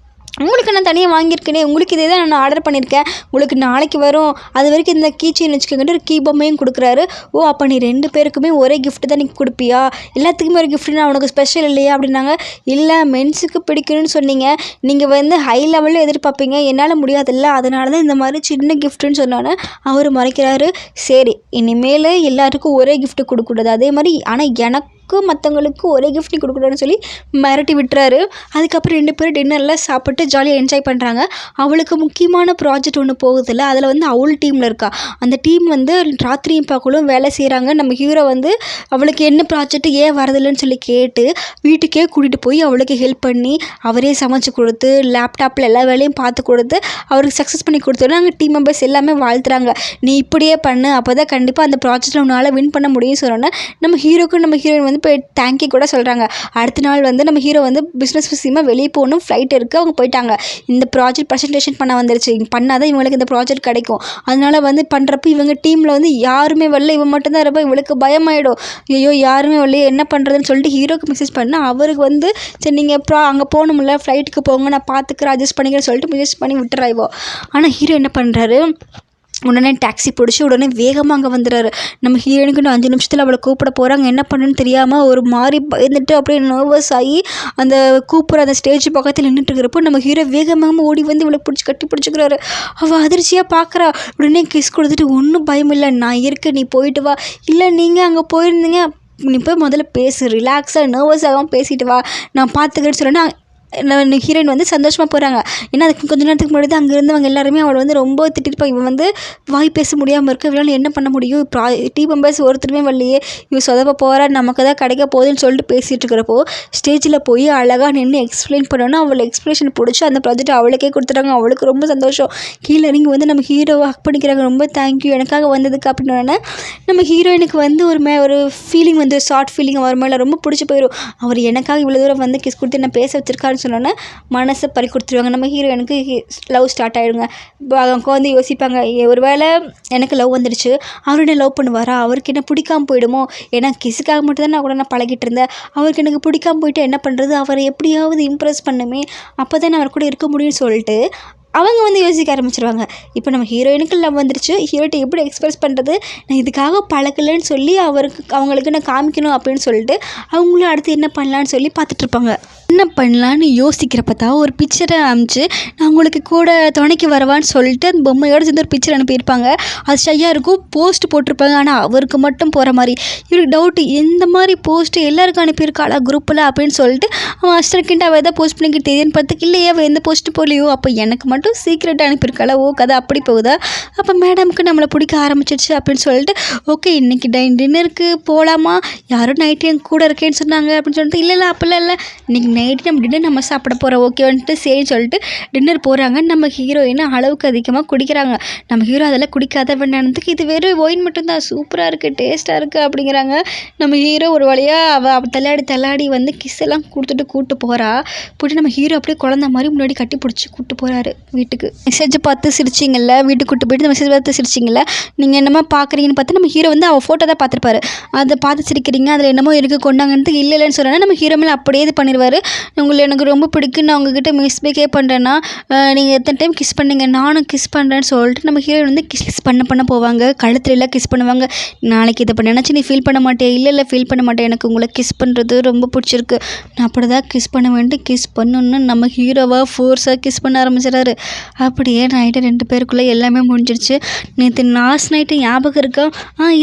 உங்களுக்கு நான் தனியாக வாங்கியிருக்கேனே, உங்களுக்கு இதே தான் நான் ஆர்டர் பண்ணியிருக்கேன், உங்களுக்கு நாளைக்கு வரும், அது வரைக்கும் இந்த கீ செயின் வச்சுக்கோங்கட்டு ஒரு கீ பொம்மையும் கொடுக்குறாரு. ஓ அப்போ நீ 2 பேருக்குமே ஒரே கிஃப்ட்டு தான் நீ கொடுப்பியா, எல்லாத்துக்குமே ஒரு கிஃப்ட்னா உனக்கு ஸ்பெஷல் இல்லையா அப்படின்னாங்க. இல்லை மென்ஸுக்கு பிடிக்கணும்னு சொன்னீங்க, நீங்கள் வந்து ஹை லெவலில் எதிர்பார்ப்பீங்க, என்னால் முடியாதுல்ல, அதனால தான் இந்த மாதிரி சின்ன கிஃப்ட்டுன்னு சொன்னோன்னே அவர் மறைக்கிறாரு. சரி இனிமேல் எல்லாருக்கும் ஒரே கிஃப்ட்டு கொடுக்கக்கூடாது, அதே மாதிரி ஆனால் எனக்கு மற்றவங்களுக்கு ஒரே கிஃப்ட் கொடுக்கணும்னு சொல்லி மிரட்டி விட்டுறாரு. அதுக்கப்புறம் 2 பேரும் டின்னரில் சாப்பிட்டு ஜாலியாக என்ஜாய் பண்ணுறாங்க. அவளுக்கு முக்கியமான ப்ராஜெக்ட் ஒன்று போகுதில்ல, அதில் வந்து அவள் டீமில் இருக்கா. அந்த டீம் வந்து ராத்திரியும் பார்க்கலும் வேலை செய்கிறாங்க. நம்ம ஹீரோ வந்து அவளுக்கு என்ன ப்ராஜெக்ட் ஏன் வரதில்லைன்னு சொல்லி கேட்டு வீட்டுக்கே கூட்டிகிட்டு போய் அவளுக்கு ஹெல்ப் பண்ணி அவரே சமைச்சு கொடுத்து லேப்டாப்பில் எல்லா வேலையும் பார்த்து கொடுத்து அவருக்கு சக்ஸஸ் பண்ணி கொடுத்தோன்னா அங்கே டீம் மெம்பர்ஸ் எல்லாமே வாழ்த்துறாங்க. நீ இப்படியே பண்ணு, அப்போ தான் கண்டிப்பாக அந்த ப்ராஜெக்டில் உன்னால் வின் பண்ண முடியும்னு சொன்னோன்னே நம்ம ஹீரோக்கும் நம்ம ஹீரோயின் வந்து போய் தேங்க்யூ கூட சொல்கிறாங்க. அடுத்த நாள் வந்து நம்ம ஹீரோ வந்து பிஸ்னஸ் விஷயமா வெளியே போகணும், ஃப்ளைட் இருக்குது, அவங்க போயிட்டாங்க. இந்த ப்ராஜெக்ட் ப்ரெசன்டேஷன் பண்ண வந்துருச்சு, பண்ணால் தான் இவங்களுக்கு இந்த ப்ராஜெக்ட் கிடைக்கும். அதனால் வந்து பண்ணுறப்ப இவங்க டீமில் வந்து யாருமே வரல, இவன் மட்டும்தான் இருப்பா. இவளுக்கு பயமாயிடும், ஐயோ யாருமே வரலையே என்ன பண்ணுறதுன்னு சொல்லிட்டு ஹீரோக்கு மெசேஜ் பண்ணால் அவருக்கு வந்து சரி நீங்கள் அங்கே போகணும்ல, ஃப்ளைட்டுக்கு போங்க, நான் பார்த்துக்கிறேன், அட்ஜஸ்ட் பண்ணிக்கிறேன்னு சொல்லிட்டு மெசேஜ் பண்ணி விட்டுறாய்வோ. ஆனால் ஹீரோ என்ன பண்ணுறாரு, உடனே டாக்ஸி பிடிச்சி உடனே வேகமாக அங்கே வந்துடுறாரு. நம்ம ஹீரோயினுக்கு 5 நிமிஷத்தில் அவளை கூப்பிட போகிறாங்க. என்ன பண்ணுன்னு தெரியாமல் ஒரு மாதிரி பயந்துட்டு அப்படியே நர்வஸ் ஆகி அந்த கூப்பிட்ற அந்த ஸ்டேஜ் பக்கத்தில் நின்றுட்டு இருக்கிறப்போ நம்ம ஹீரோ வேகமாக ஓடி வந்து இவளை பிடிச்சி கட்டி பிடிச்சிக்கிறாரு. அவள் அதிர்ச்சியாக பார்க்குறா. உடனே கிஸ் கொடுத்துட்டு ஒன்றும் பயம் இல்லை, நான் இருக்கேன், நீ போயிட்டு வா. இல்லை நீங்கள் அங்கே போயிருந்தீங்க, நீ போய் முதல்ல பேசு, ரிலாக்ஸாக நர்வஸ் ஆகாமல் பேசிட்டு வா, நான் பார்த்துக்கிறேன்னு சொன்னேன்னா ஹீரோயின் வந்து சந்தோஷமாக போகிறாங்க. ஏன்னா அதுக்கு கொஞ்ச நேரத்துக்கு முன்னாடி அங்கே இருந்தவங்க எல்லாருமே அவளை வந்து ரொம்ப திட்டிருப்பாங்க. இவன் வந்து வாய் பேச முடியாமல் இருக்க, இவளால் என்ன பண்ண முடியும், டீம் மெம்பர்ஸ் ஒருத்தருமே வரலையே, இவன் சொதப்ப போகிறா, நமக்கு தான் கிடைக்க போகுதுன்னு சொல்லிட்டு பேசிகிட்டு இருக்கிறப்போ ஸ்டேஜில் போய் அழகாக நின்று எக்ஸ்பிளைன் பண்ணோன்னா அவளை எக்ஸ்பிளேஷன் பிடிச்சி அந்த ப்ராஜெக்ட் அவளுக்கே கொடுத்துட்டாங்க. அவளுக்கு ரொம்ப சந்தோஷம். கீழே இறங்கி வந்து நம்ம ஹீரோவை ஹக் பண்ணிக்கிறாங்க. ரொம்ப தேங்க்யூ எனக்காக வந்ததுக்கு அப்படின்னோடனே நம்ம ஹீரோயினுக்கு வந்து ஒரு ஃபீலிங் வந்து ஷார்ட் ஃபீலிங் அவர் மேலே ரொம்ப பிடிச்சி போயிடும். அவர் எனக்காக இவ்வளோ தூரம் வந்து கிஸ் கொடுத்து என்ன பேச வச்சிருக்காருன்னு சொன்னோன்னே மனசை பறி கொடுத்துருவாங்க. நம்ம ஹீரோயினுக்கு லவ் ஸ்டார்ட் ஆகிடுங்க. அவங்க வந்து யோசிப்பாங்க, ஒரு வேளை எனக்கு லவ் வந்துடுச்சு, அவர் என்ன லவ் பண்ணுவாரா, அவருக்கு என்ன பிடிக்காமல் போயிடுமோ, ஏன்னா கிஸுக்காக மட்டும் தான் நான் பழகிட்டு இருந்தேன், அவருக்கு எனக்கு பிடிக்காமல் போயிட்டு என்ன பண்ணுறது, அவரை எப்படியாவது இம்ப்ரெஸ் பண்ணுமே, அப்போ தான் அவர் கூட இருக்க முடியும்னு சொல்லிட்டு அவங்க வந்து யோசிக்க ஆரம்பிச்சிருவாங்க. இப்போ நம்ம ஹீரோயினுக்கு லவ் வந்துருச்சு, ஹீரோட்ட எப்படி எக்ஸ்பிரஸ் பண்ணுறது, நான் இதுக்காக பழக்கலைன்னு சொல்லி அவங்களுக்கு நான் காமிக்கணும் அப்படின்னு சொல்லிட்டு அவங்களும் அடுத்து என்ன பண்ணலான்னு சொல்லி பார்த்துட்ருப்பாங்க. என்ன பண்ணலான்னு யோசிக்கிறப்ப தான் ஒரு பிக்சரை அனுப்பிச்சு நான் உங்களுக்கு கூட துணைக்கு வரவான்னு சொல்லிட்டு அந்த பொம்மையோடு சேர்ந்து ஒரு பிக்சர் அனுப்பியிருப்பாங்க. அது ஷையாக இருக்கும், போஸ்ட் போட்டிருப்பாங்க, ஆனால் அவருக்கு மட்டும் போகிற மாதிரி. இவருக்கு டவுட்டு, எந்த மாதிரி போஸ்ட்டு எல்லாருக்கும் அனுப்பியிருக்காளா குரூப்பில் அப்படின்னு சொல்லிட்டு அவன் அஸ்டர்கிட்ட அவள் எதாவது போஸ்ட் பண்ணிக்கிட்டு தெரியுன்னு பார்த்துக்கு இல்லையே அவள் எந்த போஸ்ட்டு போகலையோ, அப்போ எனக்கு மட்டும் சீக்கிரட்டாக அனுப்பியிருக்காளா, ஓ கதை அப்படி போகுதா, அப்போ மேடமுக்கு நம்மளை பிடிக்க ஆரம்பிச்சிடுச்சு அப்படின்னு சொல்லிட்டு ஓகே இன்றைக்கி டின்னருக்கு போகலாமா, யாரும் நைட்டு என் கூட இருக்கேன்னு சொன்னாங்க அப்படின்னு சொல்லிட்டு இல்லை அப்போல்லாம் இல்லை, இன்றைக்கி நைட்டு நம்ம டின்னர் நம்ம சாப்பிட போகிறோம் ஓகேன்ட்டு சரின்னு சொல்லிட்டு டின்னர் போகிறாங்க. நம்ம ஹீரோயின் அளவுக்கு அதிகமாக குடிக்கிறாங்க. நம்ம ஹீரோ அதெல்லாம் குடிக்காத வேண்டானதுக்கு இது வெறும் ஒயின் மட்டும்தான் சூப்பராக இருக்குது டேஸ்ட்டாக இருக்குது அப்படிங்கிறாங்க. நம்ம ஹீரோ ஒரு வழியாக அவள் தள்ளாடி வந்து கிஸ் எல்லாம் கொடுத்துட்டு கூப்பிட்டு போகிறா. போய்ட்டு நம்ம ஹீரோ அப்படியே குழந்த மாதிரி முன்னாடி கட்டி பிடிச்சி கூப்பிட்டு போகிறாரு வீட்டுக்கு. மெசேஜை பார்த்து சிரிச்சிங்கல்ல, வீட்டுக்கு கூப்பிட்டு போயிட்டு மெசேஜ் பார்த்து சிரிச்சிங்கல்ல, நீங்கள் என்னமோ பார்க்குறீங்கன்னு பார்த்தா நம்ம ஹீரோ வந்து அவள் ஃபோட்டோ தான் பார்த்துருப்பாரு. அதை பார்த்து சிரிக்கிறீங்க, அதில் என்னமோ இருக்குது கொண்டாங்கன்ட்டு இல்லைன்னு சொன்னால் நம்ம ஹீரோ மேலே அப்படியே இது பண்ணிடுவார். எனக்கு ரொம்ப பிடிக்கும், நான் உங்ககிட்ட மிஸ்பேக்கே பண்ணுறேன்னா நீங்கள் எத்தனை டைம் கிஸ் பண்ணீங்க, நானும் கிஸ் பண்ணுறேன்னு சொல்லிட்டு நம்ம ஹீரோயின் வந்து கிஸ் பண்ண போவாங்க. கழுத்துல எல்லாம் கிஸ் பண்ணுவாங்க. நாளைக்கு இதை நினச்சி நீ ஃபீல் பண்ண மாட்டேன், இல்லை ஃபீல் பண்ண மாட்டேன், எனக்கு உங்களை கிஸ் பண்ணுறது ரொம்ப பிடிச்சிருக்கு, நான் அப்படி தான் கிஸ் பண்ண வேண்டிட்டு கிஸ் பண்ணணுன்னு நம்ம ஹீரோவாக ஃபோர்ஸாக கிஸ் பண்ண ஆரம்பிச்சிடறாரு. அப்படியே நைட்டு 2 பேருக்குள்ளே எல்லாமே முடிஞ்சிருச்சு. நேற்று லாஸ்ட் நைட்டு ஞாபகம் இருக்கா?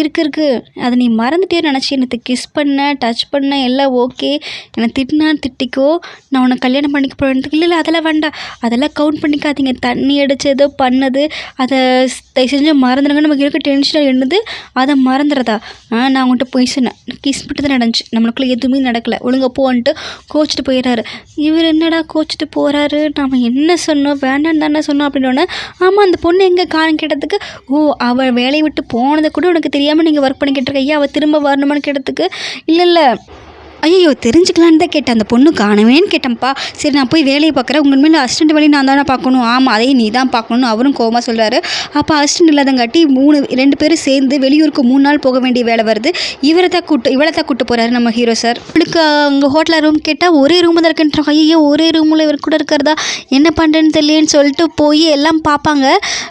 இருக்கு அதை நீ மறந்துட்டே நினச்சி நேற்று கிஸ் பண்ண டச் பண்ண எல்லாம் ஓகே, என்னை திட்டிக்கோ, நான் உன்னை கல்யாணம் பண்ணிக்க போகிறேன். இல்லை அதெல்லாம் வேண்டாம், அதெல்லாம் கவுண்ட் பண்ணிக்காதீங்க, தண்ணி அடித்ததோ பண்ணது அதை தயவு செஞ்சு மறந்துடுங்க. நமக்கு இருக்க டென்ஷனாக என்னது அதை மறந்துடுறதா? நான் உங்கள்கிட்ட போய் சொன்னேன், கிஸ் மட்டும் தான் நடந்துச்சு, நம்மளுக்குள்ளே எதுவுமே நடக்கலை, ஒழுங்காக போன்ட்டு கோச்சிட்டு போயிடுறாரு. இவர் என்னடா கோச்சிட்டு போகிறாரு, நாம் என்ன சொன்னோம், வேண்டான்னு தானே சொன்னோம் அப்படின்னோடனே, ஆமாம் அந்த பொண்ணு எங்கே காரணம் கேட்டதுக்கு, அவள் வேலையை விட்டு போனதை கூட உனக்கு தெரியாமல் நீங்கள் ஒர்க் பண்ணிக்கிட்டு இருக்க, அவள் திரும்ப வரணுமான்னு கேட்டதுக்கு இல்லை ஐயோ தெரிஞ்சுக்கலான்னு தான் கேட்டேன், அந்த பொண்ணு காணவேன்னு கேட்டேன்ப்பா. சரி நான் போய் வேலையை பார்க்குறேன், உங்கள் மேலே அசிஸ்டண்ட் வேலையை நான் தானே பார்க்கணும். ஆமாம் அதையும் நீ தான் பார்க்கணும்னு அவரும் கோவமாக சொல்கிறாரு. அப்போ அசிஸ்டண்ட் இல்லாதங்காட்டி 2 பேரும் சேர்ந்து வெளியூருக்கு 3 நாள் போக வேண்டிய வேலை வருது. இவளை தான் கூப்பிட்டு போகிறாரு நம்ம ஹீரோ சார். அவளுக்கு அங்கே ஹோட்டலில் ரூம் கேட்டால் ஒரே ரூம் தான் இருக்குன்றாங்க. ஐயோ ஒரே ரூமில் இவர் கூட இருக்கிறதா, என்ன பண்ணுறேன்னு தெரியலேன்னு சொல்லிட்டு போய் எல்லாம் பார்ப்பாங்க.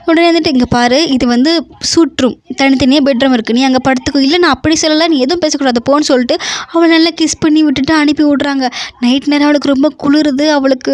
உடனே வந்துட்டு இங்கே பாரு, இது வந்து சூட் ரூம், தனித்தனியாக பெட்ரூம் இருக்குது, நீ அங்கே படுத்துக்கோ. இல்லை நான் அப்படி சொல்லலை, நீ எதுவும் பேசக்கூடாது போன்னு சொல்லிட்டு அவளை நல்லா கிஸ் பண்ணி விட்டுட்டு அனுப்பி விட்றாங்க. நைட் நேரம் அவளுக்கு ரொம்ப குளிருது, அவளுக்கு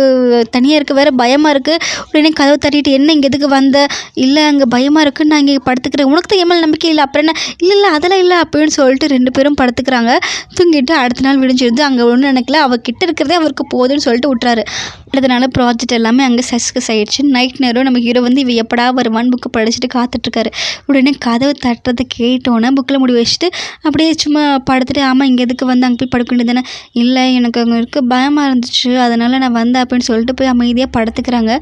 தனியாக இருக்க வேறு பயமாக இருக்குது. உடனே கதவை தட்டிட்டு என்ன இங்கே எதுக்கு வந்த, இல்லை அங்கே பயமாக இருக்குது, நான் இங்கே படுத்துக்கிறேன், உனக்கு தான் எம்எல் நம்பிக்கை இல்லை, அப்புறம் என்ன, இல்லை அதெல்லாம் இல்லை அப்படின்னு சொல்லிட்டு 2 பேரும் படுத்துக்கிறாங்க. தூங்கிட்டு அடுத்த நாள் விடிஞ்சிருது. அங்கே ஒன்றும் நினைக்கல, அவள் கிட்ட இருக்கிறதே அவருக்கு போதுன்னு சொல்லிட்டு விட்டுறாரு. அடுத்த நாள் ப்ராஜெக்ட் எல்லாமே அங்கே சக்ஸஸ் ஆகிடுச்சு. நைட் நேரம் நம்ம ஹீரோ வந்து இவ எப்படா வருவான்னு புக்கு படிச்சுட்டு காத்துட்ருக்காரு. உடனே கதவை தட்டுறதை கேட்டோன்னே புக்கில் முடி வச்சுட்டு அப்படியே சும்மா படுத்துட்டு, ஆமாம் இங்கே எதுக்கு வந்து அங்கே போய் படுக்க வேண்டியது தானே, இல்லை எனக்கு அங்கே இருக்க பயமாக இருந்துச்சு அதனால் நான் வந்தேன் அப்படின்னு சொல்லிட்டு போய் அமைதியாக படுத்துக்கிறாங்க.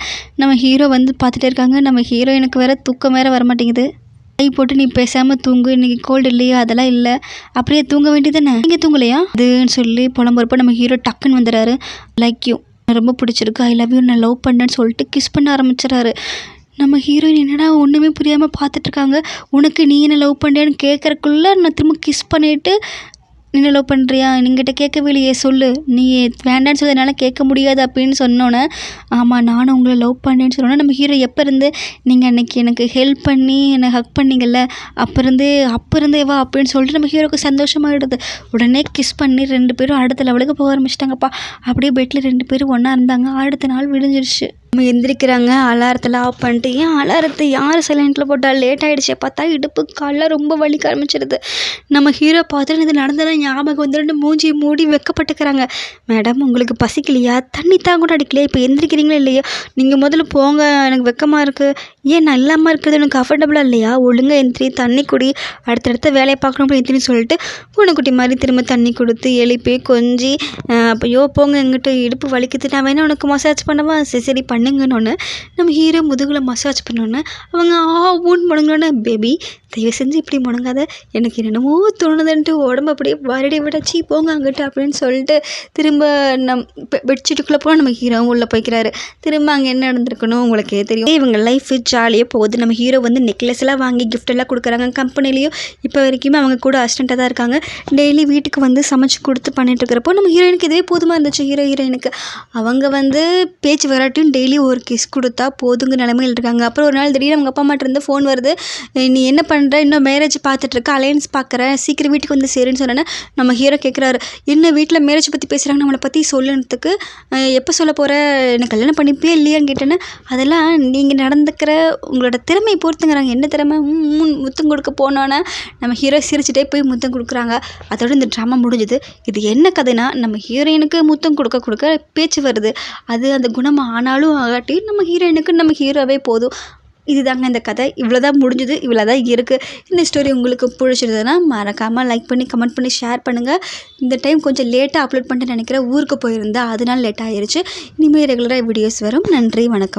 நம்ம ஹீரோ வந்து பார்த்துட்டே இருக்காங்க. நம்ம ஹீரோயினுக்கு வேறு தூக்கம் வேறு வரமாட்டேங்குது. கை போட்டு நீ பேசாமல் தூங்கு, இன்றைக்கி கோல்டு இல்லையா, அதெல்லாம் இல்லை, அப்படியே தூங்க வேண்டியது தானே, நீங்கள் தூங்கலையா அதுன்னு சொல்லி புலம்புறப்போ நம்ம ஹீரோ டக்குன்னு வந்துடுறாரு. லைக் யூ, ரொம்ப பிடிச்சிருக்கு, ஐ லவ் யூ, நான் லவ் பண்ணேன்னு சொல்லிட்டு கிஸ் பண்ண ஆரம்பிச்சிடறாரு. நம்ம ஹீரோயின் என்னடா ஒன்றுமே புரியாமல் பார்த்துட்ருக்காங்க. உனக்கு நீ என்ன லவ் பண்ணுறியான்னு கேட்குறக்குள்ளே நான் திரும்ப கிஸ் பண்ணிவிட்டு, என்ன லவ் பண்ணுறியா, நீங்கிட்ட கேட்கவே இல்லையே, சொல்லு, நீ வேண்டான்னு சொல்லி என்னால் கேட்க முடியாது அப்படின்னு சொன்னோன்னே, ஆமாம் நானும் உங்களை லவ் பண்ணேன்னு சொன்னோன்னே நம்ம ஹீரோ எப்போ இருந்து, நீங்கள் அன்றைக்கி எனக்கு ஹெல்ப் பண்ணி என்னை ஹக் பண்ணிங்கல்ல, அப்போ இருந்தே வா அப்படின்னு சொல்லிட்டு நம்ம ஹீரோக்கு சந்தோஷமாகிடுது. உடனே கிஸ் பண்ணி 2 பேரும் அடுத்த லெவலுக்கு போக ஆரம்பிச்சிட்டாங்கப்பா. அப்படியே பெட்டில் 2 பேரும் ஒன்றா இருந்தாங்க. அடுத்த நாள் விடிஞ்சிருச்சு. நம்ம எந்திரிக்கிறாங்க, அலாரத்தில் ஆஃப் பண்ணிட்டு, ஏன் அலாரத்தை யார் சைலண்ட்டில் போட்டால், லேட் ஆகிடுச்சு, பார்த்தா இடுப்பு காலில் ரொம்ப வலிக்க ஆரம்பிச்சிடுது. நம்ம ஹீரோ பார்த்துட்டு இது நடந்ததான் ஞாபகம் வந்துட்டு மூஞ்சி மூடி வெக்கப்பட்டுக்கிறாங்க. மேடம் உங்களுக்கு பசிக்கலையா, தண்ணி தான் கூட அடிக்கலையா, இப்போ எந்திரிக்கிறீங்களா இல்லையா, நீங்கள் முதல்ல போங்க, எனக்கு வெக்கமாக இருக்குது, ஏன் நான் இல்லாமல் இருக்கிறது எனக்கு கம்ஃபர்டபுளாக இல்லையா, ஒழுங்காக எந்திரி, தண்ணி குடி, அடுத்தடுத்த வேலையை பார்க்கணும் அப்படி எந்திரின்னு சொல்லிட்டு பூனைக்குட்டி மாதிரி திரும்ப தண்ணி கொடுத்து எழுப்பி கொஞ்சி, அப்போ போங்க எங்கிட்ட இடுப்பு வலிக்குது, நான் வேணா உனக்கு மசாஜ் பண்ணவா, சரி பண்ணுங்கன்னு நம்ம ஹீரோ முதுகில் மசாஜ் பண்ணோன்னே அவங்க ஊன் முடங்கினோன்னே, பேபி தயவு செஞ்சு இப்படி முடங்காத, எனக்கு என்னென்னமோ தோணுதுன்ட்டு உடம்பு அப்படியே வருடி விடச்சி போங்க அங்கிட்ட அப்படின்னு சொல்லிட்டு திரும்ப பெட்ஷீட்டுக்குள்ளே போனால் நம்ம ஹீரோ உள்ளே போய்க்கிறாரு. திரும்ப அங்கே என்ன நடந்திருக்கணும் உங்களுக்கே தெரியும். இவங்க லைஃப் ஜாலியாக போகுது. நம்ம ஹீரோ வந்து நெக்லஸ் எல்லாம் வாங்கி கிஃப்ட் எல்லாம் கொடுக்குறாங்க. கம்பெனிலையும் இப்போ வரைக்குமே அவங்க கூட அசிஸ்டண்ட்டாக தான் இருக்காங்க. டெய்லி வீட்டுக்கு வந்து சமைச்சு கொடுத்து பண்ணிட்டு இருக்கிறப்போ நம்ம ஹீரோயினுக்கு இதுவே போதுமாக இருந்துச்சு. ஹீரோயினுக்கு அவங்க வந்து பேச்சு வராட்டியும் டெய்லி ஒரு கிஸ் கொடுத்தா போதுங்க நிலைமையில் இருக்காங்க. அப்புறம் ஒரு நாள் திடீர்னு அவங்க அப்பா அம்மாட்ட இருந்து ஃபோன் வருது, நீ என்ன பண்ணுற, இன்னும் மேரேஜ் பார்த்துட்ருக்க, அலையன்ஸ் பார்க்குறேன், சீக்கிரம் வீட்டுக்கு வந்து சேருன்னு சொன்னேன்னா நம்ம ஹீரோ கேட்குறாரு, என்ன வீட்டில் மேரேஜ் பற்றி பேசுகிறாங்க, நம்மளை பற்றி சொல்லுறதுக்கு எப்போ சொல்ல போகிற, எனக்கு கல்யாணம் பண்ணிப்பே இல்லையான்னு கேட்டேன்னு, அதெல்லாம் நீங்கள் நடந்துக்கிற உங்களோட திறமையை பொறுத்துங்கிறாங்க. என்ன திறமை, முத்தம் கொடுக்க போனோன்னே நம்ம ஹீரோ சிரிச்சுட்டே போய் முத்தம் கொடுக்குறாங்க. அதோட இந்த ட்ராமா முடிஞ்சுது. இது என்ன கதைனா, நம்ம ஹீரோயினுக்கு முத்தம் கொடுக்க பேச்சு வருது, அது அந்த குணம் ஆனாலும் ஆகாட்டி நம்ம ஹீரோயினுக்கு நம்ம ஹீரோவே போதும். இதுதாங்க இந்த கதை. இவ்வளோ தான் முடிஞ்சுது. இவ்வளோ தான் இருக்குது. இந்த ஸ்டோரி உங்களுக்கு பிடிச்சிருந்ததுன்னா மறக்காமல் லைக் பண்ணி, கமெண்ட் பண்ணி, ஷேர் பண்ணுங்கள். இந்த டைம் கொஞ்சம் லேட்டாக அப்லோட் பண்ணிட்டு நினைக்கிறேன். ஊருக்கு போயிருந்தேன், அதனால லேட் ஆயிருச்சு. இனிமேல் ரெகுலராக வீடியோஸ் வரும். நன்றி, வணக்கம்.